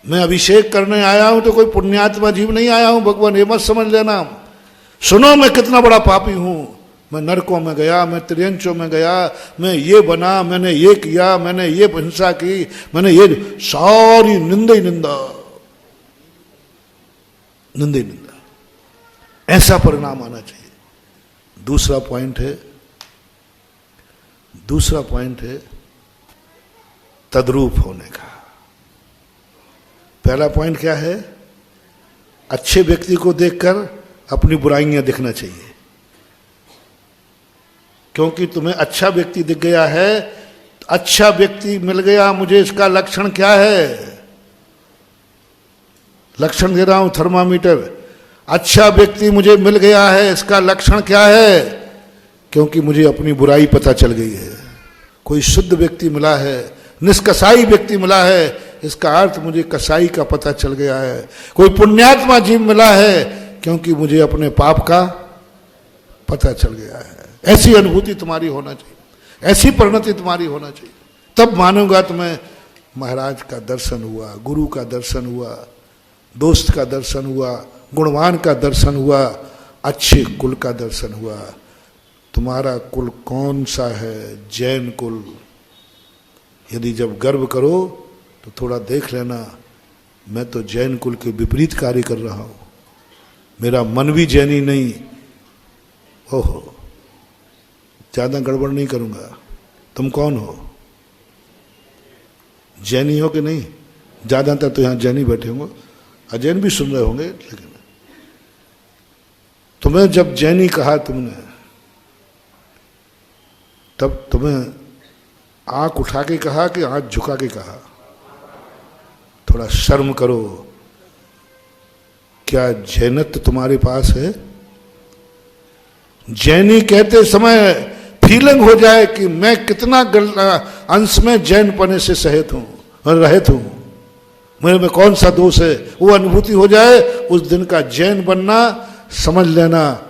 मैं अभिषेक करने आया हूं तो कोई पुण्यात्मा जीव नहीं आया हूं। भगवान ये मत समझ लेना। सुनो मैं कितना बड़ा पापी हूं। मैं नरकों में गया, मैं त्रियंचों में गया, मैं ये बना, मैंने ये किया, मैंने ये हिंसा की, मैंने ये सारी निंदा ही निंदा, निंदा ही निंदा। ऐसा परिणाम आना चाहिए। दूसरा पॉइंट है तद्रूप होने का। पहला पॉइंट क्या है? अच्छे व्यक्ति को देखकर अपनी बुराइयां दिखना चाहिए, क्योंकि तुम्हें अच्छा व्यक्ति दिख गया है, अच्छा व्यक्ति मिल गया मुझे, इसका लक्षण क्या है? लक्षण दे रहा हूं थर्मामीटर। अच्छा व्यक्ति मुझे मिल गया है, इसका लक्षण क्या है? क्योंकि मुझे अपनी बुराई पता चल गई है। कोई शुद्ध व्यक्ति मिला है, निष्कसाई व्यक्ति मिला है, इसका अर्थ मुझे कसाई का पता चल गया है। कोई पुण्यात्मा जीव मिला है, क्योंकि मुझे अपने पाप का पता चल गया है। ऐसी अनुभूति तुम्हारी होना चाहिए, ऐसी परिणति तुम्हारी होना चाहिए। तब मानूंगा तुम्हें महाराज का दर्शन हुआ, गुरु का दर्शन हुआ, दोस्त का दर्शन हुआ, गुणवान का दर्शन हुआ, अच्छे कुल का दर्शन हुआ। तुम्हारा कुल कौन सा है? जैन कुल। यदि जब गर्व करो तो थोड़ा देख लेना, मैं तो जैन कुल के विपरीत कार्य कर रहा हूं, मेरा मन भी जैनी नहीं। ओहो, ज्यादा गड़बड़ नहीं करूंगा। तुम कौन हो? जैनी हो कि नहीं? ज्यादातर तो यहां जैनी बैठे होंगे, अजैन भी सुन रहे होंगे, लेकिन तुम्हें जब जैनी कहा तुमने, तब तुम्हें आंख उठा के कहा कि आंख झुका के कहा? थोड़ा शर्म करो। क्या जैनत्व तुम्हारे पास है? जैनी कहते समय फीलिंग हो जाए कि मैं कितना अंश में जैन पने से सहित हूं और रहित हूं, मेरे में कौन सा दोष है, वो अनुभूति हो जाए, उस दिन का जैन बनना समझ लेना।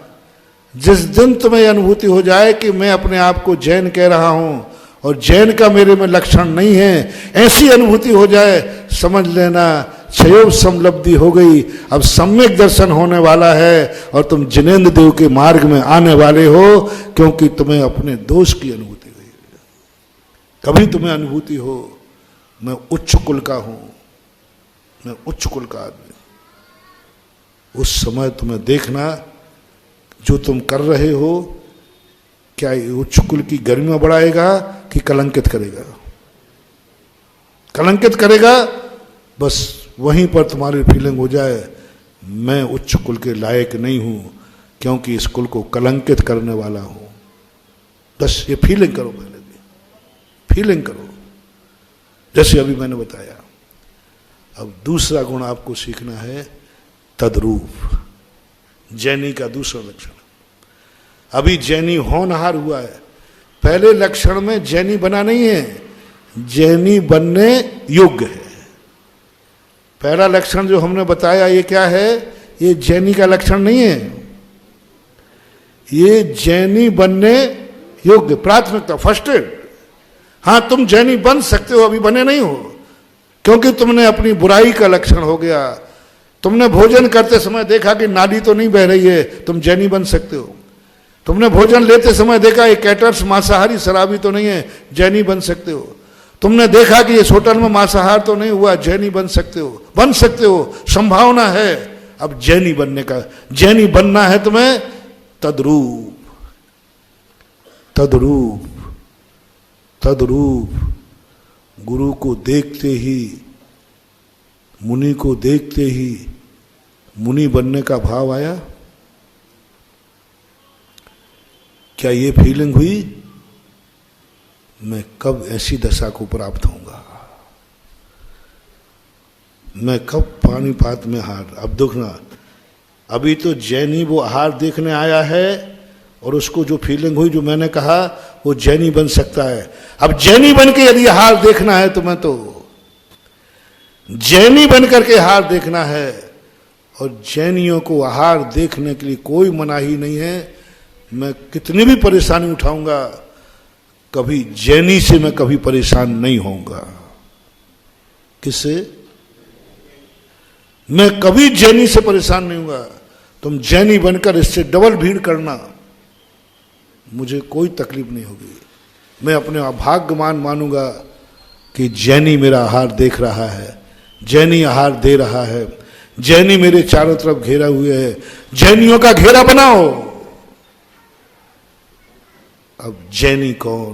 जिस दिन तुम्हें अनुभूति हो जाए कि मैं अपने आप को जैन कह रहा हूं और जैन का मेरे में लक्षण नहीं है, ऐसी अनुभूति हो जाए, समझ लेना क्षयोग समलब्धि हो गई। अब सम्यक दर्शन होने वाला है और तुम जिनेंद्र देव के मार्ग में आने वाले हो, क्योंकि तुम्हें अपने दोष की अनुभूति हुई। कभी तुम्हें अनुभूति हो मैं उच्च कुल का हूं, मैं उच्च कुल का आदमी, उस समय तुम्हें देखना जो तुम कर रहे हो क्या ये उच्च कुल की गरिमा बढ़ाएगा कि कलंकित करेगा? कलंकित करेगा। बस वहीं पर तुम्हारी फीलिंग हो जाए मैं उच्च कुल के लायक नहीं हूं, क्योंकि इस कुल को कलंकित करने वाला हूं। बस ये फीलिंग करो, पहले भी फीलिंग करो, जैसे अभी मैंने बताया। अब दूसरा गुण आपको सीखना है, तद्रूप। जैनी का दूसरा लक्षण। अभी जैनी होनहार हुआ है, पहले लक्षण में जैनी बना नहीं है, जैनी बनने योग्य है। पहला लक्षण जो हमने बताया ये क्या है? ये जैनी का लक्षण नहीं है, ये जैनी बनने योग्य, प्राथमिकता, फर्स्ट एड। हाँ, तुम जैनी बन सकते हो, अभी बने नहीं हो, क्योंकि तुमने अपनी बुराई का लक्षण हो गया। तुमने भोजन करते समय देखा कि नाली तो नहीं बह रही है, तुम जैनी बन सकते हो। तुमने भोजन लेते समय देखा ये कैटर्स मांसाहारी शराबी तो नहीं है, जैनी बन सकते हो। तुमने देखा कि इस होटल में मांसाहार तो नहीं हुआ, जैनी बन सकते हो, बन सकते हो, संभावना है। अब जैनी बनने का, जैनी बनना है तुम्हें तद्रूप, तद्रूप, तद्रूप। गुरु को देखते ही, मुनि को देखते ही मुनि बनने का भाव आया। क्या ये फीलिंग हुई मैं कब ऐसी दशा को प्राप्त होऊंगा, मैं कब पानीपात में हार। अब देखना, अभी तो जैनी वो हार देखने आया है और उसको जो फीलिंग हुई, जो मैंने कहा, वो जैनी बन सकता है। अब जैनी बन के यदि हार देखना है तुम्हें, तो जैनी बन करके हार देखना है। और जैनियों को हार देखने के लिए कोई मनाही नहीं है। मैं कितनी भी परेशानी उठाऊंगा, कभी जैनी से मैं कभी परेशान नहीं होऊंगा। किससे? मैं कभी जैनी से परेशान नहीं होऊंगा। तुम जैनी बनकर इससे डबल भीड़ करना, मुझे कोई तकलीफ नहीं होगी। मैं अपने अभाग्यमान मानूंगा कि जैनी मेरा आहार देख रहा है, जैनी आहार दे रहा है, जैनी मेरे चारों तरफ घेरा हुए है। जैनियों का घेरा बनाओ। अब जैनी कौन?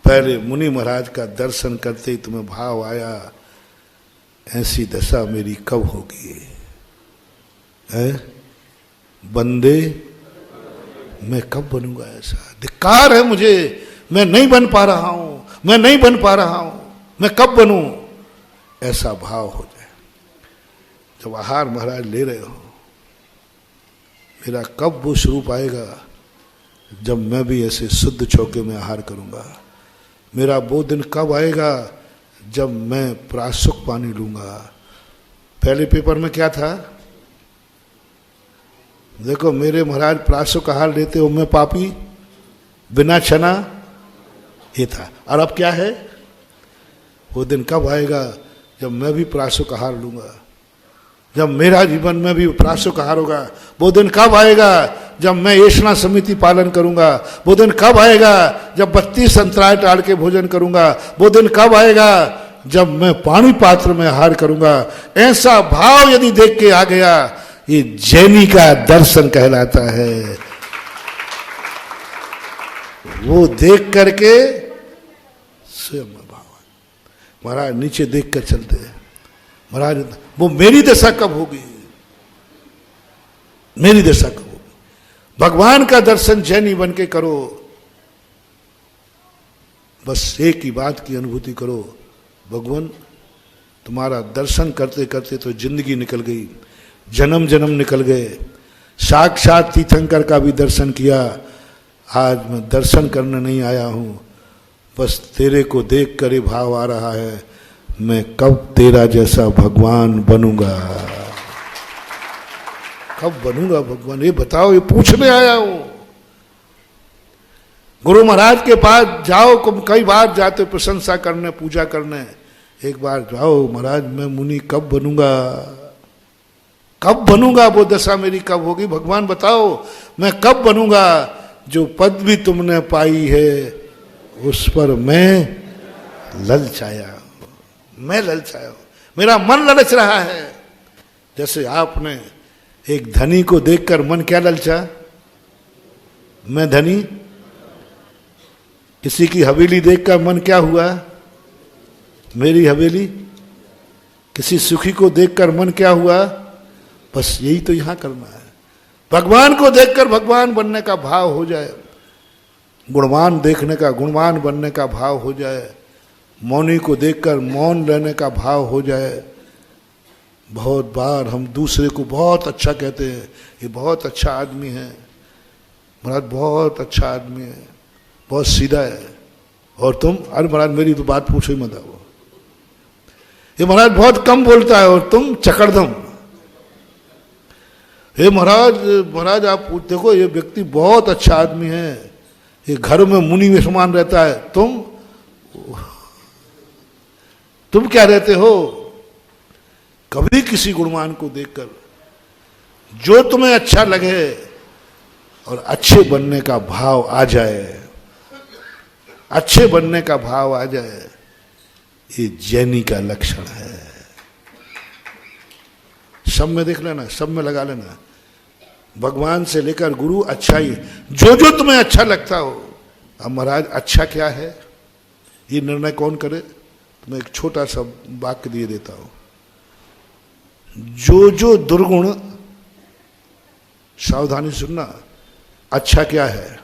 पहले मुनि महाराज का दर्शन करते ही तुम्हें भाव आया, ऐसी दशा मेरी कब होगी? बंदे मैं कब बनूंगा ऐसा? धिक्कार है मुझे, मैं नहीं बन पा रहा हूं, मैं नहीं बन पा रहा हूं, मैं कब बनूं? ऐसा भाव हो जाए। जब आहार महाराज ले रहे हो, मेरा कब वो स्वरूप आएगा जब मैं भी ऐसे शुद्ध चौके में आहार करूंगा? मेरा वो दिन कब आएगा जब मैं प्राशुक पानी लूंगा? पहले पेपर में क्या था? देखो, मेरे महाराज प्राशुक आहार लेते हो, मैं पापी, बिना छना, ये था। और अब क्या है? वो दिन कब आएगा जब मैं भी प्राशुक आहार लूंगा, जब मेरा जीवन में भी प्राशुक आहार होगा? वो दिन कब आएगा जब मैं ऐषणा समिति पालन करूंगा? वो दिन कब आएगा जब 32 अंतराय टाल के भोजन करूंगा? वो दिन कब आएगा जब मैं पानी पात्र में आहार करूंगा? ऐसा भाव यदि देख के आ गया, ये जैनी का दर्शन कहलाता है। वो देख करके स्वयं भाव, महाराज नीचे देख कर चलते हैं, महाराज वो मेरी दशा कब होगी, मेरी दशा कब होगी? भगवान का दर्शन जैनी बन के करो। बस एक ही बात की अनुभूति करो, भगवान तुम्हारा दर्शन करते करते तो जिंदगी निकल गई, जन्म जन्म निकल गए। साक्षात तीर्थंकर का भी दर्शन किया, आज मैं दर्शन करने नहीं आया हूं, बस तेरे को देख कर ही भाव आ रहा है, मैं कब तेरा जैसा भगवान बनूंगा, कब बनूंगा भगवान, ये बताओ, ये पूछने आया हूं। गुरु महाराज के पास जाओ, कई बार जाते प्रशंसा करने, पूजा करने, एक बार जाओ, महाराज मैं मुनि कब बनूंगा, कब बनूंगा, वो दशा मेरी कब होगी, भगवान बताओ मैं कब बनूंगा, जो पद भी तुमने पाई है उस पर मैं ललचाया, मैं ललचाया हूं, मेरा मन ललच रहा है। जैसे आपने एक धनी को देखकर मन क्या ललचा, मैं धनी, किसी की हवेली देखकर मन क्या हुआ, मेरी हवेली, किसी सुखी को देखकर मन क्या हुआ, बस यही तो यहां करना है। भगवान को देखकर भगवान बनने का भाव हो जाए, गुणवान देखने का गुणवान बनने का भाव हो जाए, मौनी को देखकर मौन रहने का भाव हो जाए। बहुत बार हम दूसरे को बहुत अच्छा कहते हैं, ये बहुत अच्छा आदमी है, महाराज बहुत अच्छा आदमी है, बहुत सीधा है, और तुम, अरे महाराज मेरी तो बात पूछो ही मत आओ, ये महाराज बहुत कम बोलता है और तुम चकड़दम, हे महाराज, महाराज आप देखो ये व्यक्ति बहुत अच्छा आदमी है, ये घर में मुनि में समान रहता है, तुम क्या रहते हो। कभी किसी गुणवान को देखकर जो तुम्हें अच्छा लगे और अच्छे बनने का भाव आ जाए, अच्छे बनने का भाव आ जाए, ये जैनी का लक्षण है। सब में देख लेना, सब में लगा लेना, भगवान से लेकर गुरु अच्छा ही, जो जो तुम्हें अच्छा लगता हो। अब महाराज अच्छा क्या है ये निर्णय कौन करे, तो मैं एक छोटा सा वाक्य दिए देता हूं। जो जो दुर्गुण, सावधानी सुनना, अच्छा क्या है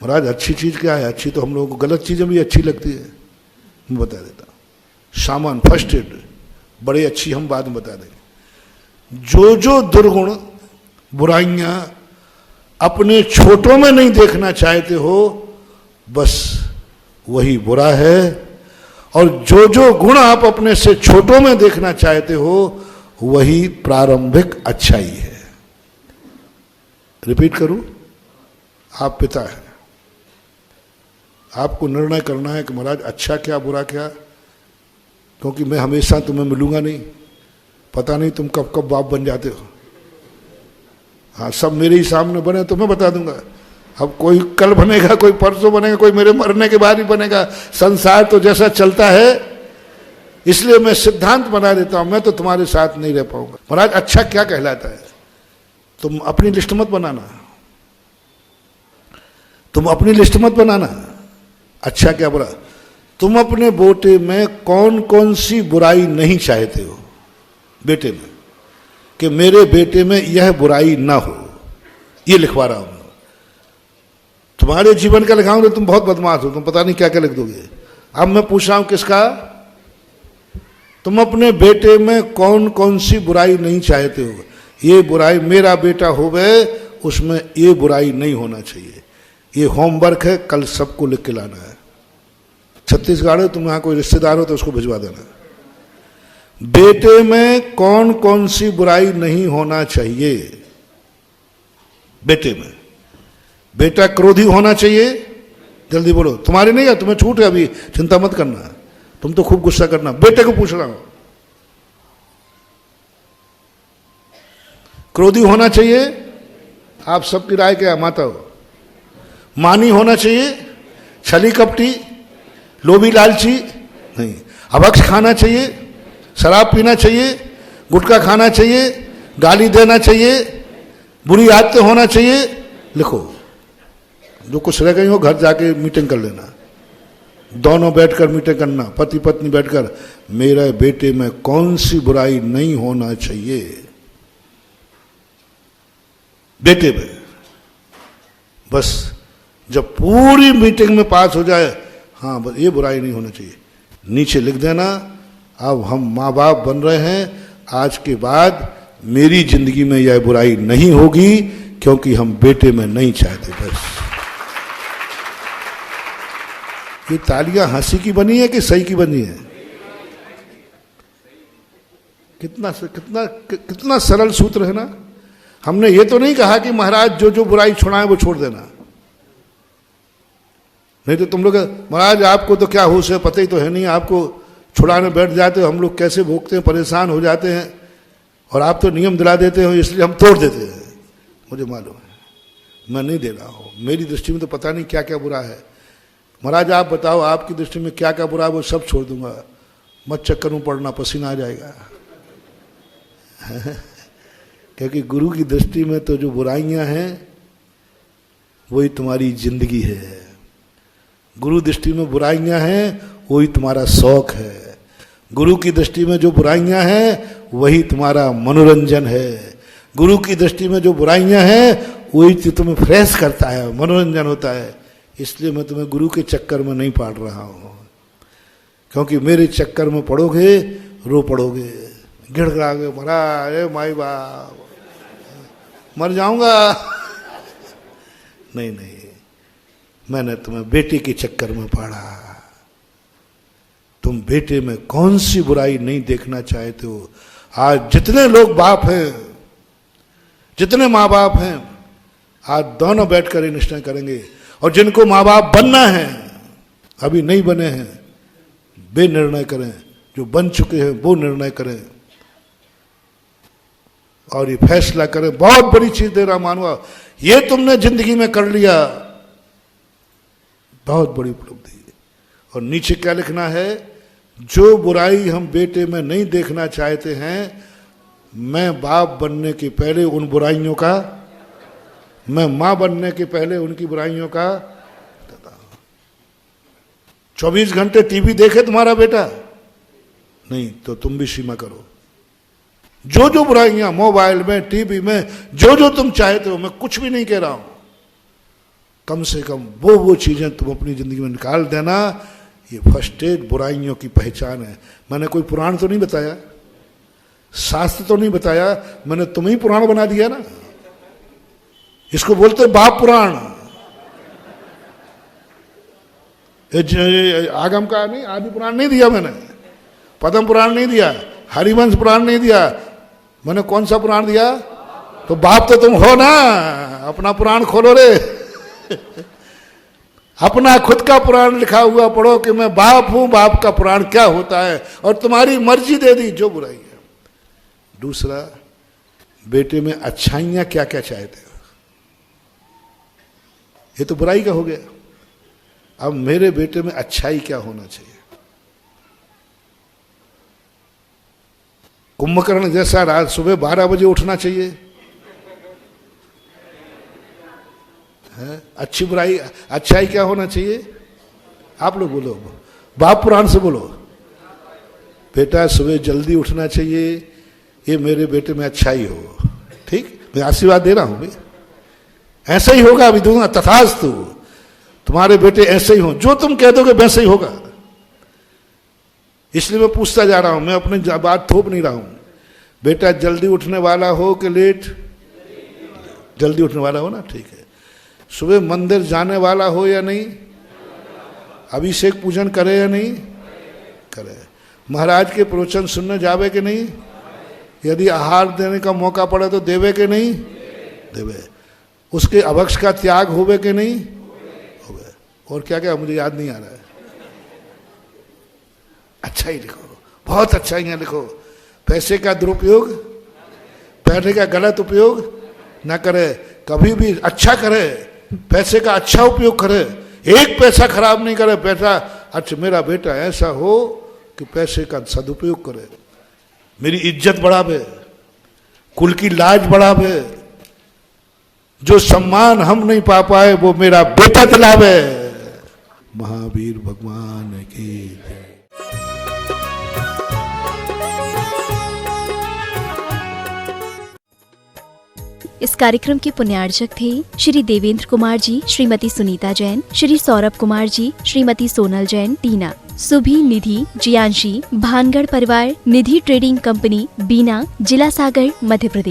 महाराज, अच्छी चीज क्या है, अच्छी तो हम लोगों को गलत चीजें भी अच्छी लगती है, मैं बता देता हूं। सामान फर्स्ट एड, बड़े अच्छी हम बाद में बता देंगे। जो जो दुर्गुण, बुराइयां अपने छोटों में नहीं देखना चाहते हो, बस वही बुरा है, और जो जो गुण आप अपने से छोटों में देखना चाहते हो, वही प्रारंभिक अच्छाई है। रिपीट करूं, आप पिता हैं, आपको निर्णय करना है कि महाराज अच्छा क्या बुरा क्या, क्योंकि मैं हमेशा तुम्हें मिलूंगा नहीं, पता नहीं तुम कब कब बाप बन जाते हो। हाँ, सब मेरे ही सामने बने तो मैं बता दूंगा, अब कोई कल बनेगा, कोई परसों बनेगा, कोई मेरे मरने के बाद ही बनेगा। संसार तो जैसा चलता है, इसलिए मैं सिद्धांत बना देता हूं, मैं तो तुम्हारे साथ नहीं रह पाऊंगा। महाराज अच्छा क्या कहलाता है, तुम अपनी लिस्ट मत बनाना, तुम अपनी लिस्ट मत बनाना, अच्छा क्या बुरा, तुम अपने बेटे में कौन कौन सी बुराई नहीं चाहते हो, बेटे में, कि मेरे बेटे में यह बुराई ना हो, ये लिखवा रहा हूं। तुम्हारे जीवन का लिखाऊंगा, तुम बहुत बदमाश हो, तुम पता नहीं क्या क्या लिख दोगे। अब मैं पूछ रहा हूं किसका, तुम अपने बेटे में कौन कौन सी बुराई नहीं चाहते हो, ये बुराई मेरा बेटा होवे, उसमें ये बुराई नहीं होना चाहिए, ये होमवर्क है, कल सबको लिख के लाना है। छत्तीसगढ़ है, तुम यहां कोई रिश्तेदार हो तो उसको भिजवा देना। बेटे में कौन कौन सी बुराई नहीं होना चाहिए, बेटे में, बेटा क्रोधी होना चाहिए, जल्दी बोलो, तुम्हारी नहीं है, तुम्हें छूट है अभी, चिंता मत करना, तुम तो खूब गुस्सा करना। बेटे को पूछ रहा हूं, क्रोधी होना चाहिए, आप सबकी राय क्या माता हो, मानी होना चाहिए, छली कपटी, लोभी लालची नहीं, अभक्ष खाना चाहिए, शराब पीना चाहिए, गुटखा खाना चाहिए, गाली देना चाहिए, बुरी आदतें होना चाहिए। लिखो, जो कुछ रह गई हो घर जाके मीटिंग कर लेना, दोनों बैठकर मीटिंग करना, पति पत्नी बैठकर, मेरे बेटे में कौन सी बुराई नहीं होना चाहिए, बेटे में। बस जब पूरी मीटिंग में पास हो जाए, हाँ बस ये बुराई नहीं होना चाहिए, नीचे लिख देना, अब हम माँ बाप बन रहे हैं, आज के बाद मेरी जिंदगी में यह बुराई नहीं होगी, क्योंकि हम बेटे में नहीं चाहते। बस ये तालियां हंसी की बनी है कि सही की बनी है? कितना सरल सूत्र है ना। हमने ये तो नहीं कहा कि महाराज जो जो बुराई छुड़ाए वो छोड़ देना। नहीं तो तुम लोग, महाराज आपको तो क्या होश है, पता ही तो है नहीं, आपको छुड़ाने बैठ जाते हो, हम लोग कैसे भोगते हैं, परेशान हो जाते हैं, और आप तो नियम दिला देते हो, इसलिए हम तोड़ देते हैं। मुझे मालूम है, मैं नहीं दे रहा हूँ, मेरी दृष्टि में तो पता नहीं क्या क्या बुरा है। महाराज आप बताओ आपकी दृष्टि में क्या क्या बुरा है, वो सब छोड़ दूंगा, मत चक्कर में पड़ना, पसीना आ जाएगा। क्योंकि गुरु की दृष्टि में तो जो बुराइयां हैं वही तुम्हारी जिंदगी है। गुरु दृष्टि में बुराइयां हैं वही तुम्हारा शौक है। गुरु की दृष्टि में जो बुराइयां हैं वही तुम्हारा मनोरंजन है। गुरु की दृष्टि में जो बुराइयां हैं वही तुम्हें फ्रेश करता है, मनोरंजन होता है। इसलिए मैं तुम्हें गुरु के चक्कर में नहीं पाल रहा हूँ, क्योंकि मेरे चक्कर में पड़ोगे रो पड़ोगे, गिड़गिड़ाओगे, महाराज माई बाप मर जाऊंगा। नहीं नहीं, मैंने तुम्हें बेटे के चक्कर में पाला। तुम बेटे में कौन सी बुराई नहीं देखना चाहते हो? आज जितने लोग बाप हैं, जितने माँ बाप हैं, आज दोनों बैठकर निश्चय करेंगे, और जिनको माँ बाप बनना है, अभी नहीं बने हैं, वे निर्णय करें, जो बन चुके हैं वो निर्णय करें और ये फैसला करें। बहुत बड़ी चीज दे रहा मानवा, ये तुमने जिंदगी में कर लिया, बहुत बड़ी उपलब्धि। और नीचे क्या लिखना है? जो बुराई हम बेटे में नहीं देखना चाहते हैं, मैं बाप बनने के पहले उन बुराइयों का, मैं मां बनने के पहले उनकी बुराइयों का 24 घंटे टीवी देखे तुम्हारा बेटा? नहीं तो तुम भी सीमा करो। जो जो बुराइयां मोबाइल में, टीवी में, जो जो तुम चाहते हो, मैं कुछ भी नहीं कह रहा हूं, कम से कम वो चीजें तुम अपनी जिंदगी में निकाल देना। ये फर्स्ट एड बुराइयों की पहचान है। मैंने कोई पुराण तो नहीं बताया, शास्त्र तो नहीं बताया, मैंने तुम्हें ही पुराण बना दिया ना। इसको बोलते बाप पुराण। आगम का नहीं, आदि पुराण नहीं दिया मैंने, पद्म पुराण नहीं दिया, हरिवंश पुराण नहीं दिया, मैंने कौन सा पुराण दिया? तो बाप तो तुम हो ना, अपना पुराण खोलो रे। अपना खुद का पुराण लिखा हुआ पढ़ो कि मैं बाप हूं, बाप का पुराण क्या होता है, और तुम्हारी मर्जी दे दी जो बुराई है। दूसरा, बेटे में अच्छाइयां क्या क्या चाहते हो? ये तो बुराई का हो गया। अब मेरे बेटे में अच्छाई क्या होना चाहिए? कुंभकर्ण जैसा रात सुबह 12 बजे उठना चाहिए है? अच्छी बुराई, अच्छाई क्या होना चाहिए? आप लोग बोलो, बाप पुराण से बोलो। बेटा सुबह जल्दी उठना चाहिए, ये मेरे बेटे में अच्छाई हो। ठीक, मैं आशीर्वाद दे रहा हूं भाई, ऐसा ही होगा। अभी दूंगा तथास्तु, तुम्हारे बेटे ऐसे ही हो, जो तुम कह दोगे वैसे ही होगा। इसलिए मैं पूछता जा रहा हूं, मैं अपनी बात थोप नहीं रहा हूं। बेटा जल्दी उठने वाला हो कि लेट? जल्दी उठने वाला हो ना, ठीक है। सुबह मंदिर जाने वाला हो या नहीं? अभिषेक पूजन करे या नहीं करे? महाराज के प्रवचन सुनने जावे कि नहीं? यदि आहार देने का मौका पड़े तो देवे कि नहीं देवे? उसके अभक्ष का त्याग होवे कि नहीं होवे? और क्या क्या मुझे याद नहीं आ रहा है। अच्छा ही लिखो, बहुत अच्छा ही लिखो। पैसे का दुरुपयोग, पैसे का गलत उपयोग ना करे, कभी भी अच्छा करे, पैसे का अच्छा उपयोग करे, एक पैसा खराब नहीं करे। पैसा अच्छा, मेरा बेटा ऐसा हो कि पैसे का सदुपयोग करे, मेरी इज्जत बढ़ावे, कुल की लाज बढ़ावे, जो सम्मान हम नहीं पा पाए वो मेरा बेटा दिलावे। महावीर भगवान की जय। इस कार्यक्रम के पुण्यार्चक थे श्री देवेंद्र कुमार जी, श्रीमती सुनीता जैन, श्री सौरभ कुमार जी, श्रीमती सोनल जैन, टीना। सुभी, निधि, जियांशी, भानगढ़ परिवार, निधि ट्रेडिंग कंपनी, बीना, जिला सागर, मध्य प्रदेश।